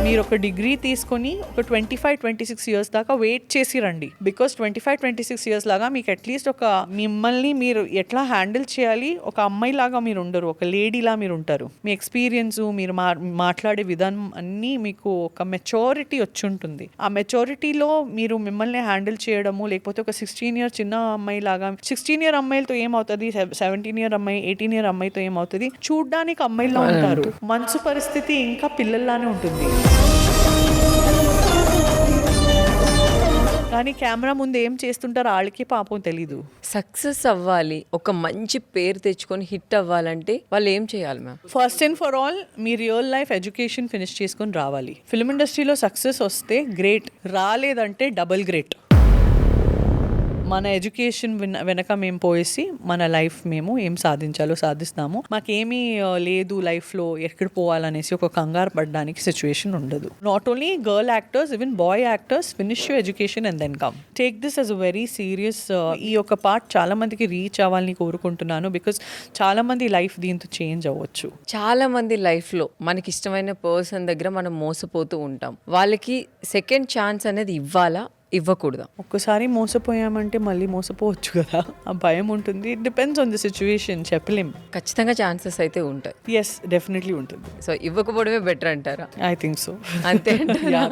మీరు ఒక డిగ్రీ తీసుకొని ఒక 25-26 ఇయర్స్ దాకా వెయిట్ చేసి రండి. బికాస్ 25-26 ఇయర్స్ లాగా మీకు అట్లీస్ట్ ఒక మిమ్మల్ని మీరు ఎట్లా హ్యాండిల్ చేయాలి, ఒక అమ్మాయి లాగా మీరు ఉండరు, ఒక లేడీలా మీరు ఉంటారు. మీ ఎక్స్పీరియన్స్, మీరు మాట్లాడే విధానం అన్నీ మీకు ఒక మెచ్యూరిటీ వచ్చి ఉంటుంది. ఆ మెచ్యూరిటీలో మీరు మిమ్మల్ని హ్యాండిల్ చేయడము, లేకపోతే ఒక 16 ఇయర్ చిన్న అమ్మాయి లాగా, 16 ఇయర్ అమ్మాయిలతో ఏమవుతుంది, 17 ఇయర్ అమ్మాయి, 18 ఇయర్ అమ్మాయితో ఏమవుతుంది, చూడ్డానికి అమ్మాయిలా ఉంటారు, మనసు పరిస్థితి ఇంకా పిల్లల్లానే ఉంటుంది. కానీ కెమెరా ముందు ఏం చేస్తుంటారో వాళ్ళకి పాపం తెలీదు.
సక్సెస్ అవ్వాలి, ఒక మంచి పేరు తెచ్చుకొని హిట్ అవ్వాలంటే వాళ్ళు ఏం చేయాలి ma'am?
First and for all me real life education finish చేసుకొని రావాలి. ఫిల్మ్ ఇండస్ట్రీలో సక్సెస్ వస్తే గ్రేట్, రాలేదంటే డబుల్ గ్రేట్. మన ఎడ్యుకేషన్ వెనక మేము పోయేసి మన లైఫ్ మేము ఏం సాధించాలో సాధిస్తాము. మాకేమీ లేదు లైఫ్లో ఎక్కడ పోవాలనేసి ఒక కంగారు పడడానికి సిచ్యువేషన్ ఉండదు. Not only girl actors, even boy actors, finish your education and then come. Take this as a very serious. ఈ యొక్క పార్ట్ చాలా మందికి రీచ్ అవ్వాలని కోరుకుంటున్నాను. బికాస్ చాలా మంది లైఫ్ దీంతో చేంజ్ అవ్వచ్చు.
చాలా మంది లైఫ్లో మనకి ఇష్టమైన పర్సన్ దగ్గర మనం మోసపోతూ ఉంటాం. వాళ్ళకి సెకండ్ ఛాన్స్ అనేది ఇవ్వాలా, ఇవ్వకూడదా?
ఒక్కసారి మోసపోయామంటే మళ్ళీ మోసపోవచ్చు కదా, ఆ భయం ఉంటుంది. It depends on the situation, చెప్పలేం.
ఖచ్చితంగా ఛాన్సెస్ అయితే ఉంటాయి.
ఎస్, డెఫినెట్లీ ఉంటుంది.
సో ఇవ్వకపోవడమే బెటర్ అంటారా?
I think so.
అంతే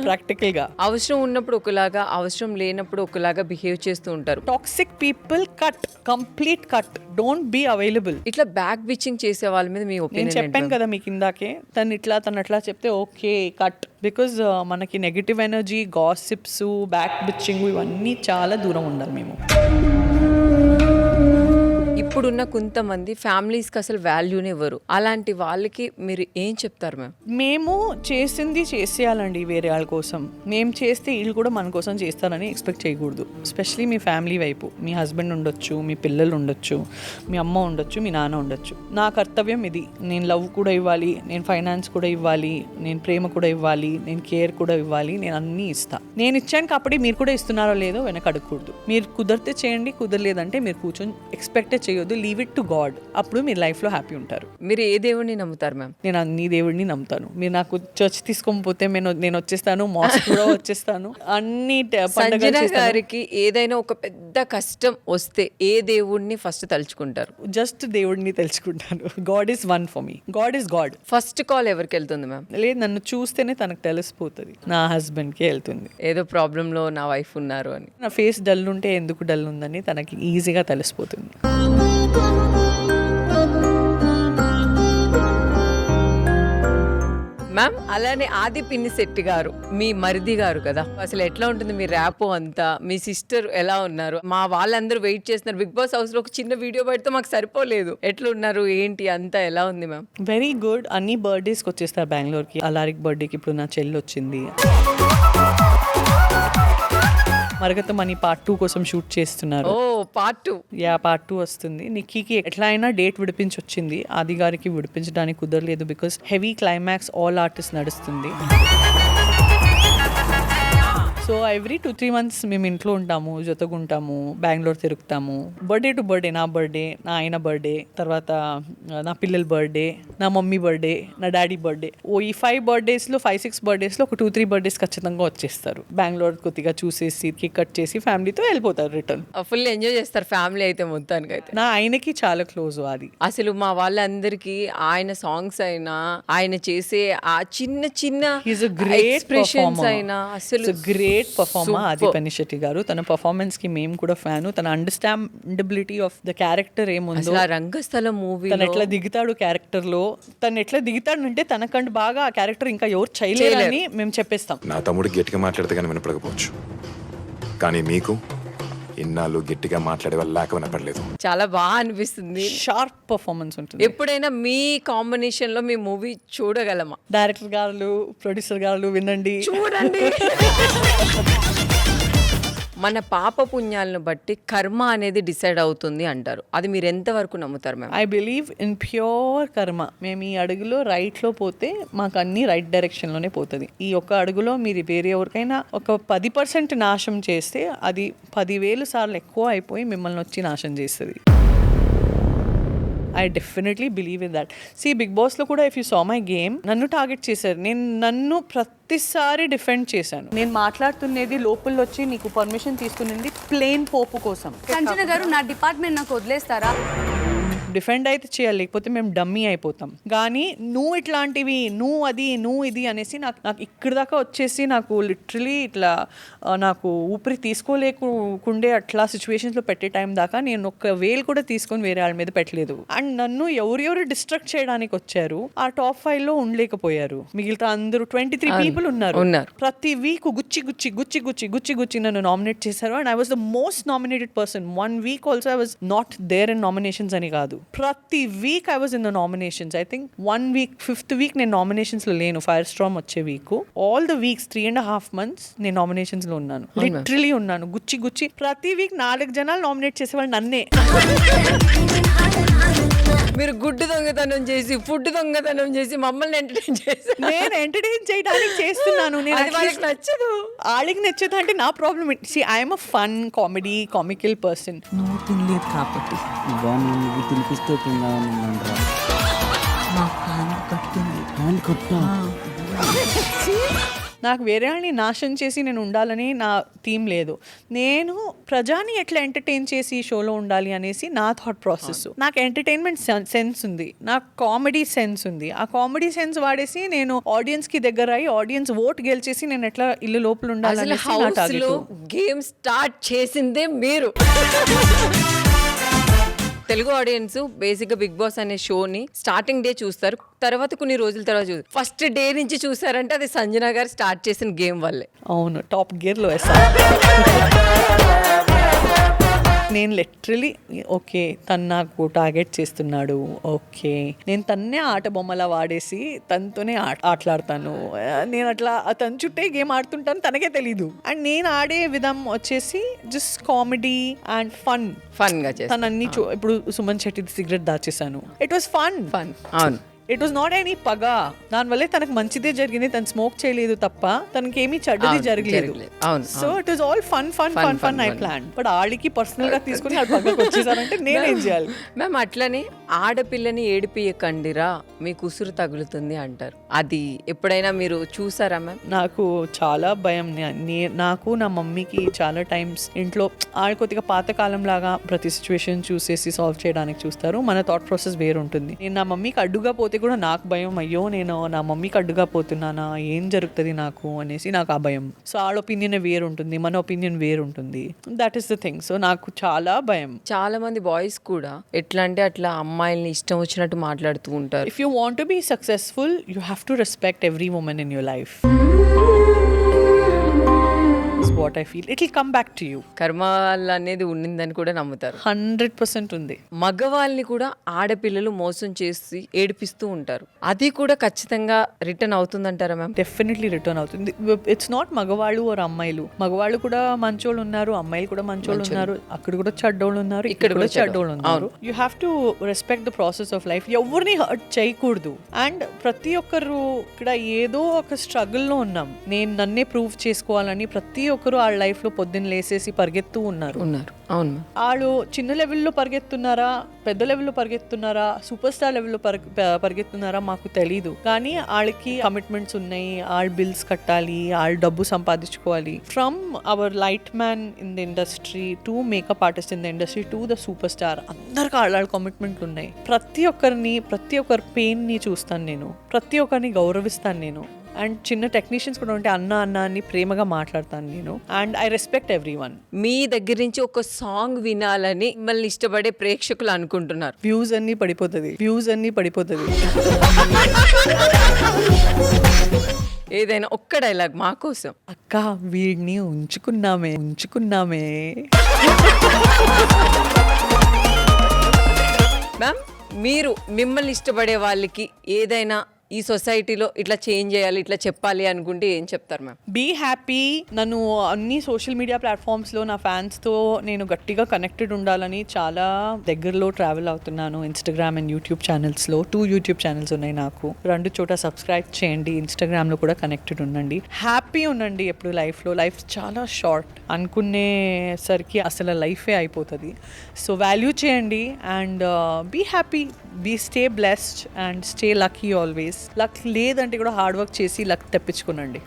ప్రాక్టికల్గా
అవసరం ఉన్నప్పుడు ఒకలాగా, అవసరం లేనప్పుడు ఒకలాగా బిహేవ్ చేస్తూ ఉంటారు.
Toxic people cut, complete cut, don't be available.
ఇట్లా బ్యాక్ బిచ్చింగ్ చేసే వాళ్ళ మీద మీ
నేను
ఒపీనియన్
చెప్పాను కదా మీకు ఇందాకే, తను అట్లా చెప్తే ఓకే కట్. బికాజ్ మనకి negative energy, gossips, back bitching ఇవన్నీ చాలా దూరం ఉండాలి మేము.
ఇప్పుడున్న కొంతమంది ఫ్యామిలీస్కి అసలు వాల్యూనే ఇవ్వరు. అలాంటి వాళ్ళకి మీరు ఏం చెప్తారు మ్యామ్?
మేము చేసింది చేసేయాలండి వేరే వాళ్ళ కోసం. మేము చేస్తే వీళ్ళు కూడా మన కోసం చేస్తారని ఎక్స్పెక్ట్ చేయకూడదు. ఎస్పెషలీ మీ ఫ్యామిలీ వైపు. మీ హస్బెండ్ ఉండొచ్చు, మీ పిల్లలు ఉండొచ్చు, మీ అమ్మ ఉండొచ్చు, మీ నాన్న ఉండొచ్చు. నా కర్తవ్యం ఇది. నేను లవ్ కూడా ఇవ్వాలి, నేను ఫైనాన్స్ కూడా ఇవ్వాలి, నేను ప్రేమ కూడా ఇవ్వాలి, నేను కేర్ కూడా ఇవ్వాలి, నేను అన్నీ ఇస్తా. నేను ఇచ్చాను కాబట్టి మీరు కూడా ఇస్తున్నారో లేదో వెనక అడగకూడదు. మీరు కుదిరితే చేయండి, కుదరలేదంటే మీరు కూర్చొని ఎక్స్పెక్టే చేయొద్దు. Leave it to God. అప్పుడు మీరు లైఫ్లో హ్యాపీ ఉంటారు.
మీరు ఏ దేవుడిని నమ్ముతారు మ్యామ్?
నేను అన్ని దేవుడిని నమ్ముతాను. మీరు నాకు చర్చ్ తీసుకోకపోతే నేను వచ్చేస్తాను, మాస్క్ కూడా వచ్చేస్తాను, అన్ని
సంజన గారికి ఏదైనా ఒక పెద్ద కష్టం వస్తే ఏ దేవుడిని ఫస్ట్ తలుచుకుంటారు?
జస్ట్ దేవుడిని తెలుసుకుంటాను. God is one for me. God is God.
First call ఎవరికి వెళ్తుంది మ్యామ్?
లేదు, నన్ను చూస్తేనే తనకు తెలిసిపోతుంది. నా హస్బెండ్కి వెళ్తుంది.
ఏదో ప్రాబ్లంలో నా వైఫ్ ఉన్నారు అని.
నా ఫేస్ డల్ ఉంటే ఎందుకు డల్ ఉందని తనకి ఈజీగా తెలిసిపోతుంది.
మ్యామ్, అలానే ఆది పినిశెట్టి గారు మీ మరిది గారు కదా, అసలు ఎట్లా ఉంటుంది మీ ర్యాపో అంతా? మీ సిస్టర్ ఎలా ఉన్నారు? మా వాళ్ళందరూ వెయిట్ చేస్తున్నారు. బిగ్ బాస్ హౌస్ లో ఒక చిన్న వీడియో పెడితే మాకు సరిపోలేదు. ఎట్లా ఉన్నారు, ఏంటి అంతా ఎలా ఉంది మ్యామ్?
Very good. అన్ని బర్త్డేస్కి వచ్చేస్తారు బెంగళూరుకి. అలారిక్ బర్త్డేకి ఇప్పుడు నా చెల్లి వచ్చింది. మరగత మనీ పార్ట్ 2 కోసం షూట్ చేస్తున్నారు.
ఓ పార్ట్ 2?
యా, పార్ట్ 2 వస్తుంది. నిక్కీకి ఎట్లా అయినా డేట్ విడిపించి వచ్చింది. ఆది గారికి విడిపించడానికి కుదరలేదు because heavy climax all artist నడుస్తుంది. సో ఎవ్రీ 2-3 months మేము ఇంట్లో ఉంటాము, జొతగుంటాము, బెంగళూరు తిరుగుతాము. బర్త్డే టు బర్త్డే, నా బర్త్డే, నా ఆయన బర్త్డే, తర్వాత నా పిల్లల బర్త్డే, నా మమ్మీ బర్త్డే, నా డాడీ బర్త్డే. ఈ 5-6 బర్త్డేస్లో ఒక 2-3 బర్త్డేస్ ఖచ్చితంగా వచ్చేస్తారు. బెంగళూరు కొద్దిగా చూసేసి కేక్ కట్ చేసి ఫ్యామిలీతో వెళ్ళిపోతారు రిటర్న్.
ఫుల్ ఎంజాయ్ చేస్తారు ఫ్యామిలీ అయితే మొత్తానికి అయితే.
నా ఆయనకి చాలా క్లోజ్ అది.
అసలు మా వాళ్ళందరికీ ఆయన సాంగ్స్ అయినా, ఆయన చేసే ఆ చిన్న చిన్న ఎక్స్ప్రెషన్స్ అయినా అసలు
గ్రేట్ పర్ఫార్మర్ ఆది పినిశెట్టి గారు. తన పర్ఫార్మెన్స్ కి మేము కూడా ఫ్యాను. తన అండర్స్టాండబిలిటీ ఆఫ్ ద క్యారెక్టర్ ఏముందో,
రంగస్థలం మూవీ
తను ఎట్లా దిగుతాడు క్యారెక్టర్ లో, తను ఎట్లా దిగుతాడు అంటే తనకంటే బాగా ఆ క్యారెక్టర్ ఇంకా ఎవరు చేయలేరని మేము చెప్పేస్తాం.
నా తమ్ముడు గట్టిగా మాట్లాడితే కానీ వినపడకపోవచ్చు, కానీ మీకు ఇన్నాళ్ళు గట్టిగా మాట్లాడే వాళ్ళు లేక వినపడలేదు.
చాలా బాగా అనిపిస్తుంది.
షార్ప్ పర్ఫార్మెన్స్ ఉంటుంది.
ఎప్పుడైనా మీ కాంబినేషన్ లో మీ మూవీ చూడగలమా?
డైరెక్టర్ గారు, ప్రొడ్యూసర్ గారు వినండి,
చూడండి. మన పాప పుణ్యాలను బట్టి కర్మ అనేది డిసైడ్ అవుతుంది అంటారు. అది మీరు ఎంతవరకు నమ్ముతారు ma'am?
I believe in pure కర్మ. మేము ఈ అడుగులో రైట్లో పోతే మాకు అన్ని రైట్ డైరెక్షన్లోనే పోతుంది. ఈ ఒక్క అడుగులో మీరు వేరే ఎవరికైనా ఒక 10% నాశనం చేస్తే అది 10,000 సార్లు ఎక్కువ అయిపోయి మిమ్మల్ని వచ్చి నాశనం చేస్తుంది. I definitely believe in that. See big బాస్లో కూడా if you saw my game, నన్ను టార్గెట్ చేశారు. నేను నన్ను ప్రతిసారి డిఫెండ్ చేశాను. నేను మాట్లాడుతున్నది లోపల వచ్చి నీకు పర్మిషన్ తీసుకునేది ప్లేన్ పోపు కోసం.
సంజన గారు నా డిపార్ట్మెంట్ నాకు వదిలేస్తారా?
డిఫెండ్ అయితే చేయాలి, లేకపోతే మేము డమ్మీ అయిపోతాం. కానీ నువ్వు ఇట్లాంటివి, నువ్వు అది, నువ్వు ఇది అనేసి నాకు ఇక్కడి దాకా వచ్చేసి నాకు లిటరలీ ఇట్లా నాకు ఊపిరి తీసుకోలేకుండే అట్లా సిచ్యువేషన్స్లో పెట్టే టైం దాకా నేను ఒక వేలు కూడా తీసుకొని వేరే వాళ్ళ మీద పెట్టలేదు. అండ్ నన్ను ఎవరెవరు డిస్ట్రాక్ట్ చేయడానికి వచ్చారు ఆ టాప్ 5లో ఉండలేకపోయారు. మిగతా అందరూ 23 పీపుల్ ఉన్నారు. ప్రతి వీక్ గుచ్చి గుచ్చి గుచ్చి గుచ్చి గుచ్చి గుచ్చి నన్ను నామినేట్ చేశారు. And I was the most nominated person. 1 week also I was not there in nominations అని కాదు, ప్రతి week I was in the nominations. I think 1 week 5th week నేను నామినేషన్స్ లో లేను. ఫైర్ స్టార్మ్ వచ్చే week all the weeks 3.5 months నేను nominations లో ఉన్నాను. లిటరలీ ఉన్నాను గుచ్చి గుచ్చి. ప్రతి వీక్ 4 జనాలు నామినేట్ చేసేవాళ్ళు నన్నే.
మీరు గుడ్డు దొంగతనం చేసి ఫుడ్ దొంగతనం చేసి మమ్మల్ని ఎంటర్టైన్ చేసి
నేను ఎంటర్టైన్ చేయడానికి చేస్తున్నాను. నేను
వాళ్ళకి నచ్చదు.
వాళ్ళకి నచ్చదు అంటే నా problem. See I'm a fun comedy comical person.
నువ్వు తినలేదు కాబట్టి నువ్వు తినిపిస్తే తిందామని నా హ్యాండ్ కట్టింది. హ్యాండ్ కట్టా
నాకు వేరే వాళ్ళని నాశనం చేసి నేను ఉండాలని నా థీమ్ లేదు. నేను ప్రజాని ఎట్లా ఎంటర్టైన్ చేసి షోలో ఉండాలి అనేసి నా థాట్ ప్రాసెస్. నాకు ఎంటర్టైన్మెంట్ సెన్స్ ఉంది, నాకు కామెడీ సెన్స్ ఉంది. ఆ కామెడీ సెన్స్ వాడేసి నేను ఆడియన్స్ కి దగ్గర అయ్యి ఆడియన్స్ ఓట్ గెలిచేసి నేను ఎట్లా ఇల్లు లోపల ఉండాలి.
హౌస్ లో గేమ్ స్టార్ట్ చేసిందే మీరు. తెలుగు ఆడియన్స్ బేసిక్ గా బిగ్ బాస్ అనే షోని స్టార్టింగ్ డే చూస్తారు, తర్వాత కొన్ని రోజుల తర్వాత చూస్తారు. ఫస్ట్ డే నుంచి చూసారంటే అది సంజన గారు స్టార్ట్ చేసిన గేమ్ వల్లే.
అవును, టాప్ గేర్ లో వేస్తా. నేను లిటరలీ ఓకే తను నాకు టార్గెట్ చేస్తున్నాడు, ఓకే నేను తన్నే ఆట బొమ్మలా వాడేసి తనతోనే ఆటలాడతాను. నేను అట్లా తన చుట్టే గేమ్ ఆడుతుంటాను, తనకే తెలీదు. అండ్ నేను ఆడే విధం వచ్చేసి జస్ట్ కామెడీ అండ్ ఫన్
గా చేస్తాను.
తను అన్ని ఇప్పుడు సుమన్ శెట్టి సిగరెట్ దాచేసాను. It was fun.
అవును,
ఇట్ వాస్ నాట్ ఎనీ పగ. దానివల్లే తనకు మంచిదే జరిగింది. తను స్మోక్ చేయలేదు తప్ప తనకేమీ చెడ్డది జరగలేదు. So it was all fun I plan. But ఆడికి పర్సనల్ గా తీసుకుని వాళ్ళు పగకు వచ్చేసారంటే నేనేం చేయాలి?
మ్యామ్ అట్లనే ఆడపిల్లని ఏడిపియకండిరా మీకు ఉసురు తగులుతుంది అంటారు. అది ఎప్పుడైనా మీరు చూసారా మ్యామ్?
నాకు చాలా భయం. నాకు నా మమ్మీకి చాలా టైమ్స్ ఇంట్లో ఆడ కొద్దిగా పాతకాలం లాగా ప్రతి సిచ్యువేషన్ చూసేసి సాల్వ్ చేయడానికి చూస్తారు. మన థాట్ ప్రాసెస్ వేరుంటుంది. నేను నా మమ్మీకి అడ్డుగా పోతే కూడా నాకు భయం, అయ్యో నేను నా మమ్మీకి అడ్డుగా పోతున్నానా, ఏం జరుగుతుంది నాకు అనేసి నాకు ఆ భయం. సో ఆడ ఒపీనియన్ వేరుంటుంది, మన ఒపీనియన్ వేరుంటుంది. That is the thing. So నాకు చాలా భయం.
చాలా మంది బాయ్స్ కూడా ఎట్లా అంటే అట్లా అమ్మాయిల్ని ఇష్టం వచ్చినట్టు మాట్లాడుతూ ఉంటారు.
If you want to be successful you have to respect every women in your life. What I feel, it will come back to you.
కర్మ అనేది ఉండిందని కూడా నమ్ముతారు.
100% ఉంది.
మగవాళ్ళని కూడా ఆడపిల్లలు మోసం చేసి ఏడిపిస్తూ ఉంటారు. అది కూడా ఖచ్చితంగా రిటర్న్ అవుతుందంటారా మ్యామ్?
డెఫినెట్లీ రిటర్న్ అవుతుంది. ఇట్స్ నాట్ మగవాళ్ళు ఆర్ అమ్మాయిలు. మగవాళ్ళు కూడా మంచోళ్ళు ఉన్నారు, అమ్మాయిలు కూడా మంచోళ్ళు ఉన్నారు, అక్కడ కూడా చెడ్డోళ్ళు ఉన్నారు, ఇక్కడ కూడా చెడ్డోళ్ళు ఉన్నారు. You have to respect the process of life. ఎవరిని హర్ట్ చేయకూడదు. అండ్ ప్రతి ఒక్కరు ఇక్కడ ఏదో ఒక స్ట్రగుల్లో ఉన్నాం. నేను నన్నే ప్రూవ్ చేసుకోవాలని ప్రతి ఒక్కరు వాళ్ళ లైఫ్ లో పొద్దున్న లేసేసి పరిగెత్తూ ఉన్నారు.
అవును,
వాళ్ళు చిన్న లెవెల్లో పరిగెత్తున్నారా, పెద్ద లెవెల్లో పరిగెత్తున్నారా, సూపర్ స్టార్ లెవెల్లో పరిగెత్తున్నారా మాకు తెలీదు. కానీ వాళ్ళకి కమిట్మెంట్స్ ఉన్నాయి, వాళ్ళ బిల్స్ కట్టాలి, వాళ్ళ డబ్బు సంపాదించుకోవాలి. From our light man in the industry to make up artist in the industry to the super star, అందరికి వాళ్ళ కమిట్మెంట్లు ఉన్నాయి. ప్రతి ఒక్కరి పెయిన్ ని చూస్తాను నేను, ప్రతి ఒక్కరిని గౌరవిస్తాను నేను. అండ్ చిన్న టెక్నీషియన్స్ కూడా ఉంటే అన్న అని ప్రేమగా మాట్లాడతాను నేను. And I respect everyone.
మీ దగ్గర నుంచి ఒక సాంగ్ వినాలని మిమ్మల్ని ఇష్టపడే ప్రేక్షకులు అనుకుంటున్నారు.
వ్యూస్ అన్ని పడిపోతుంది.
ఏదైనా ఒక్క డైలాగ్ మా కోసం.
అక్క వీడిని ఉంచుకున్నామే.
మ్యామ్ మీరు మిమ్మల్ని ఇష్టపడే వాళ్ళకి ఏదైనా ఈ సొసైటీలో ఇట్లా చేంజ్ చేయాలి, ఇట్లా చెప్పాలి అనుకుంటే ఏం చెప్తారు మ్యామ్?
Be happy. నన్ను అన్ని సోషల్ మీడియా ప్లాట్ఫామ్స్లో నా ఫ్యాన్స్తో నేను గట్టిగా కనెక్టెడ్ ఉండాలని చాలా దగ్గరలో ట్రావెల్ అవుతున్నాను. ఇన్స్టాగ్రామ్ అండ్ యూట్యూబ్ ఛానల్స్లో 2 యూట్యూబ్ ఛానల్స్ ఉన్నాయి నాకు. 2 చోట సబ్స్క్రైబ్ చేయండి. ఇన్స్టాగ్రామ్లో కూడా కనెక్టెడ్ ఉండండి. హ్యాపీ ఉండండి ఎప్పుడు లైఫ్లో. లైఫ్ చాలా షార్ట్. అనుకునేసరికి అసలు లైఫే అయిపోతుంది. సో వాల్యూ చేయండి and be happy, be stay blessed and stay lucky always. Luck లేదంటే కూడా హార్డ్ వర్క్ చేసి లక్ తెప్పించుకునండి.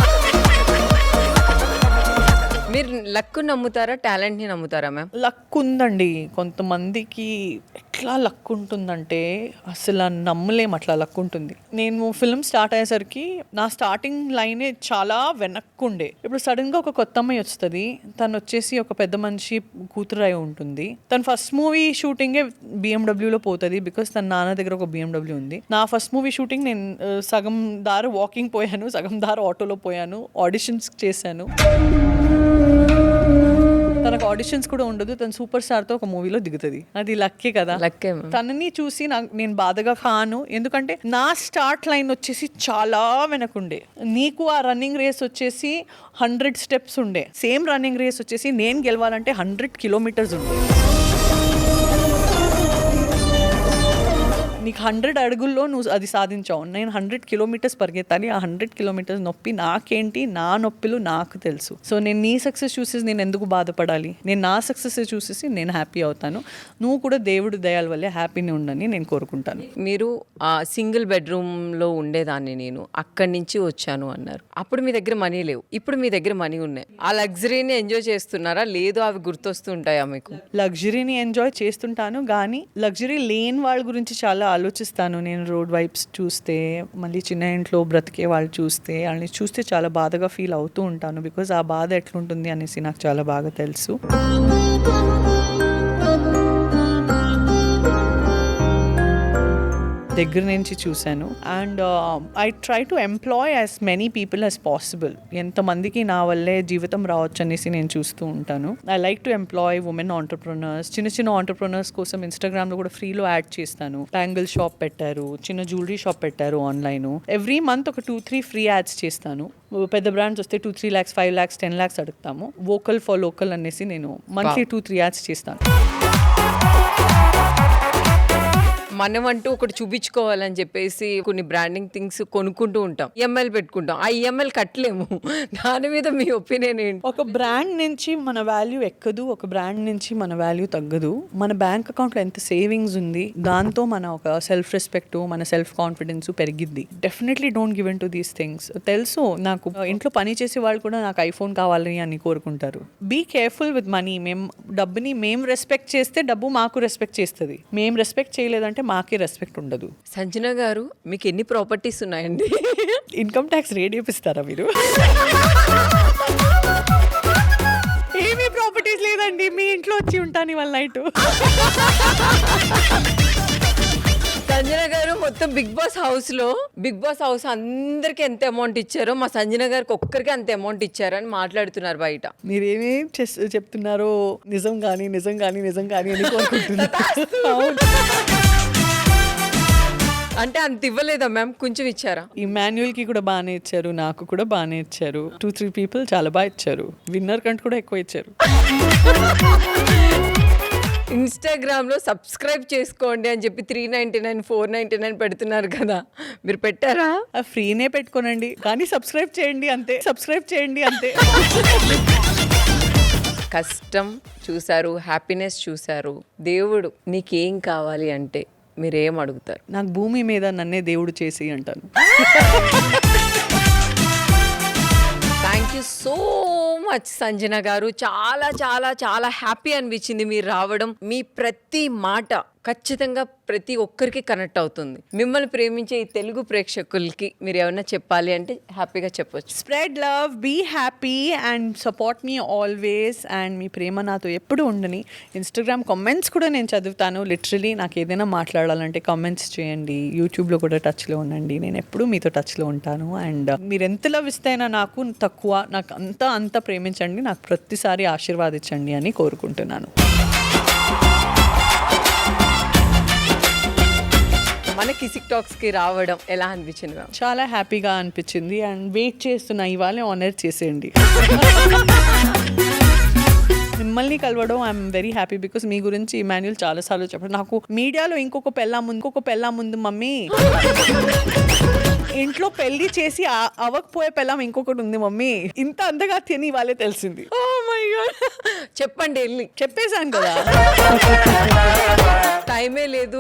మీరు లక్ నమ్ముతారా, టాలెంట్ని నమ్ముతారా మ్యామ్?
లక్ ఉందండి. కొంతమందికి ఎట్లా లక్ ఉంటుందంటే అసలు నమ్మలేం, అట్లా లక్ ఉంటుంది. నేను ఫిల్మ్ స్టార్ట్ అయ్యేసరికి నా స్టార్టింగ్ లైనే చాలా వెనక్కుండే. ఇప్పుడు సడన్గా ఒక కొత్త అమ్మాయి వస్తుంది. తను వచ్చేసి ఒక పెద్ద మనిషి కూతురు అయి ఉంటుంది. తన ఫస్ట్ మూవీ షూటింగే BMW పోతుంది, బికాస్ తన నాన్న దగ్గర ఒక BMW ఉంది. నా ఫస్ట్ మూవీ షూటింగ్ నేను సగం దారి వాకింగ్ పోయాను, సగం దారి ఆటోలో పోయాను, ఆడిషన్స్ చేశాను. తనకు ఆడిషన్స్ కూడా ఉండదు. తను సూపర్ స్టార్తో ఒక మూవీలో దిగుతుంది. అది లక్కే కదా.
లక్కే.
తనని చూసి నేను బాధగా కాను, ఎందుకంటే నా స్టార్ట్ లైన్ వచ్చేసి చాలా వెనకుండే. నీకు ఆ రన్నింగ్ రేస్ వచ్చేసి 100 స్టెప్స్ ఉండే. సేమ్ రన్నింగ్ రేస్ వచ్చేసి నేను గెలవాలంటే 100 కిలోమీటర్స్ ఉండే. నీకు 100 అడుగుల్లో నువ్వు అది సాధించావు. నేను 100 కిలోమీటర్స్ పరిగెత్తాలి. ఆ 100 కిలోమీటర్స్ నొప్పి నాకేంటి, నా నొప్పులు నాకు తెలుసు. సో నేను నీ సక్సెస్ చూసేసి నేను ఎందుకు బాధపడాలి? నేను నా సక్సెస్ చూసేసి నేను హ్యాపీ అవుతాను. నువ్వు కూడా దేవుడు దయాల వల్లే హ్యాపీని ఉండని నేను కోరుకుంటాను.
మీరు సింగిల్ బెడ్రూమ్లో ఉండేదాన్ని, నేను అక్కడి నుంచి వచ్చాను అన్నారు. అప్పుడు మీ దగ్గర మనీ లేవు, ఇప్పుడు మీ దగ్గర మనీ ఉన్నాయి. ఆ లగ్జరీని ఎంజాయ్ చేస్తున్నారా, లేదు అవి గుర్తొస్తుంటాయా మీకు?
లగ్జరీని ఎంజాయ్ చేస్తుంటాను, కానీ లగ్జరీ లేని వాళ్ళ గురించి చాలా ఆలోచిస్తాను. నేను రోడ్ వైబ్స్ చూస్తే, మళ్ళీ చిన్న ఇంట్లో బ్రతికే వాళ్ళు చూస్తే, వాళ్ళని చూస్తే చాలా బాధగా ఫీల్ అవుతూ ఉంటాను. బికాజ్ ఆ బాధ ఎట్లుంటుంది అనేసి నాకు చాలా బాగా తెలుసు. దగ్గర నుంచి చూశాను. And I try to employee as many people as possible. ఎంతమందికి నా వల్లే జీవితం రావచ్చు అనేసి నేను చూస్తూ ఉంటాను. I like to employee women entrepreneurs. చిన్న చిన్న ఆంటర్ప్రినర్స్ కోసం ఇన్స్టాగ్రామ్లో కూడా ఫ్రీలో యాడ్ చేస్తాను. బ్యాంగిల్ షాప్ పెట్టారు, చిన్న జ్యువెలరీ షాప్ పెట్టారు ఆన్లైన్. ఎవ్రీ మంత్ ఒక 2-3 ఫ్రీ యాడ్స్ చేస్తాను. పెద్ద బ్రాండ్స్ వస్తే 2-3 lakhs, 5 lakhs, 10 lakhs అడుగుతాము. వోకల్ ఫర్ లోకల్ అనేసి నేను మంత్లీ 2-3 యాడ్స్ చేస్తాను.
మనం అంటూ ఒకటి చూపించుకోవాలని చెప్పేసి కొన్ని బ్రాండింగ్ థింగ్స్ కొనుక్కుంటూ ఉంటాం, EMIలు పెట్టుకుంటాం. ఆ EMIలు కట్టలేము. దాని మీద మీ ఒపీనియన్ ఏంటి?
ఒక బ్రాండ్ నుంచి మన వాల్యూ ఎక్కదు, ఒక బ్రాండ్ నుంచి మన వాల్యూ తగ్గదు. మన బ్యాంక్ అకౌంట్లో ఎంత సేవింగ్స్ ఉంది, దాంతో మన ఒక సెల్ఫ్ రెస్పెక్ట్, మన సెల్ఫ్ కాన్ఫిడెన్స్ పెరిగిద్ది. Definitely don't give in to these things. తెలుసు, నాకు ఇంట్లో పని చేసే వాళ్ళు కూడా నాకు ఐఫోన్ కావాలని అని కోరుకుంటారు. Be careful with money. డబ్బుని మేము రెస్పెక్ట్ చేస్తే డబ్బు మాకు రెస్పెక్ట్ చేస్తుంది. మేము రెస్పెక్ట్ చేయలేదంటే మాకే రెస్పెక్ట్ ఉండదు.
సంజన గారు, మీకు ఎన్ని ప్రాపర్టీస్ ఉన్నాయండి?
ఇన్కమ్ ట్యాక్స్ రేట్ చూపిస్తారా మీరు? ఏమీ ప్రాపర్టీస్ లేదండి, మీ ఇంట్లో వచ్చి ఉంటాను ఇవాళ నైట్.
సంజన గారు మొత్తం బిగ్ బాస్ హౌస్ అందరికి ఎంత అమౌంట్ ఇచ్చారో మా సంజన గారికి ఒక్కరికి అంత అమౌంట్ ఇచ్చారని మాట్లాడుతున్నారు బయట.
మీరేమేం చెప్తున్నారో నిజం కానీ అని కోరుకుంటున్నారు.
అంటే అంత ఇవ్వలేదా మ్యామ్? కొంచెం ఇచ్చారా?
ఇమాన్యుయల్ కి కూడా బాగానే ఇచ్చారు, నాకు కూడా బాగానే ఇచ్చారు. 2-3 పీపుల్ చాలా బాగా ఇచ్చారు. విన్నర్ కంటే కూడా ఎక్కువ ఇచ్చారు.
ఇన్స్టాగ్రామ్లో సబ్స్క్రైబ్ చేసుకోండి అని చెప్పి 399, 499 పెడుతున్నారు కదా, మీరు పెట్టారా?
ఫ్రీనే పెట్టుకోనండి, కానీ సబ్స్క్రైబ్ చేయండి అంతే.
కష్టం చూశారు, హ్యాపీనెస్ చూశారు. దేవుడు నీకేం కావాలి అంటే మీరేం అడుగుతారు?
నాకు భూమి మీద నన్నే దేవుడు చేసి అంటాను.
Thank you so much Sanjana గారు. చాలా చాలా చాలా హ్యాపీ అనిపించింది మీరు రావడం. మీ ప్రతి మాట ఖచ్చితంగా ప్రతి ఒక్కరికి కనెక్ట్ అవుతుంది. మిమ్మల్ని ప్రేమించే ఈ తెలుగు ప్రేక్షకులకి మీరు ఏమన్నా చెప్పాలి అంటే హ్యాపీగా చెప్పొచ్చు.
Spread love, be happy and support మీ ఆల్వేస్. అండ్ మీ ప్రేమ నాతో ఎప్పుడు ఉండని. ఇన్స్టాగ్రామ్ కామెంట్స్ కూడా నేను చదువుతాను. లిటరలీ నాకు ఏదైనా మాట్లాడాలంటే కామెంట్స్ చేయండి. యూట్యూబ్లో కూడా టచ్లో ఉండండి. నేను ఎప్పుడూ మీతో టచ్లో ఉంటాను. అండ్ మీరు ఎంత లవ్ ఇస్తేనా నాకు తక్కువ, నాకు అంత ప్రేమించండి, నాకు ప్రతిసారి ఆశీర్వాదించండి అని కోరుకుంటున్నాను.
మన కిసిక్ టాక్స్ కి రావడం ఎలా అనిపించింది మ్యామ్?
చాలా హ్యాపీగా అనిపించింది అండ్ వెయిట్ చేస్తున్నా ఇవాళ ఆనర్ చేసేయండి. మిమ్మల్ని కలవడం ఐఎమ్ వెరీ హ్యాపీ బికాస్ మీ గురించి ఇమాన్యుల్ చాలా సార్లు చెప్పాడు నాకు. మీడియాలో ఇంకొక పెళ్ళా ముందు మమ్మీ, ఇంట్లో పెళ్లి చేసి అవ్వకపోయే పెళ్ళాం ఇంకొకటి ఉంది మమ్మీ, ఇంత అంతగా తిని వాళ్ళే తెలిసింది.
ఓ మై గాడ్, చెప్పండి వెళ్ళి.
చెప్పేశాను కదా.
టైమే లేదు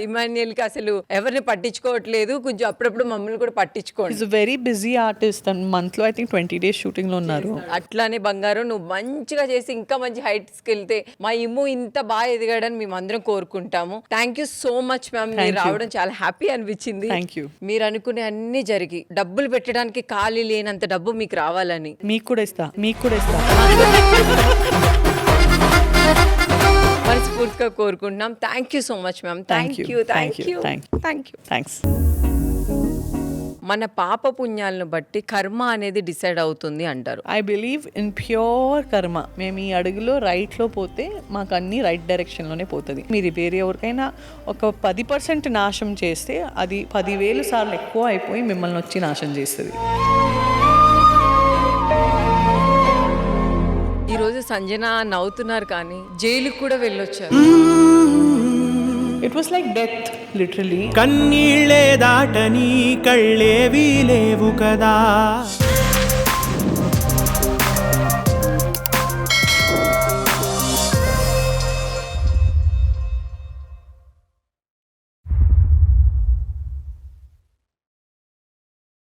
ఇమాన్యుయల్ కి, అసలు ఎవరిని పట్టించుకోవట్లేదు, కొంచెం అప్పుడప్పుడు మమ్మల్ని కూడా పట్టించుకోండి.
Is very busy artist and month లో ఐ థింక్ 20 days షూటింగ్ లో ఉన్నారు.
అట్లానే బంగారు నువ్వు మంచిగా చేసి ఇంకా మంచి హైట్స్ కి వెళ్తే మా ఇమ్ము ఇంత బాగా ఎదగాడని మేము అందరం కోరుకుంటాము. Thank you so much ma'am, మీరు రావడం చాలా హ్యాపీ అనిపించింది.
Thank you.
మీరు అనుకునే అన్ని జరిగి డబ్బులు పెట్టడానికి ఖాళీ లేనంత డబ్బు మీకు రావాలని
మీకు కూడా ఇస్తా.
మనస్ఫూర్తిగా కోరుకుంటున్నాం. Thank you so much ma'am. Thank you.
Thanks.
మన పాప పుణ్యాలను బట్టి కర్మ అనేది డిసైడ్ అవుతుంది అంటారు.
ఐ బిలీవ్ ఇన్ ప్యూర్ కర్మ. మేము ఈ అడుగులో రైట్లో పోతే మాకు అన్ని రైట్ డైరెక్షన్లోనే పోతుంది. మీరు వేరే ఎవరికైనా ఒక 10% నాశం చేస్తే అది 10,000 సార్లు ఎక్కువ అయిపోయి మిమ్మల్ని వచ్చి నాశం చేస్తుంది.
ఈరోజు సంజన నవ్వుతున్నారు కానీ జైలుకు కూడా వెళ్ళొచ్చారు.
It was like death literally.
కన్నీళ్ళే దాటని కళ్ళేవీ లేవు కదా.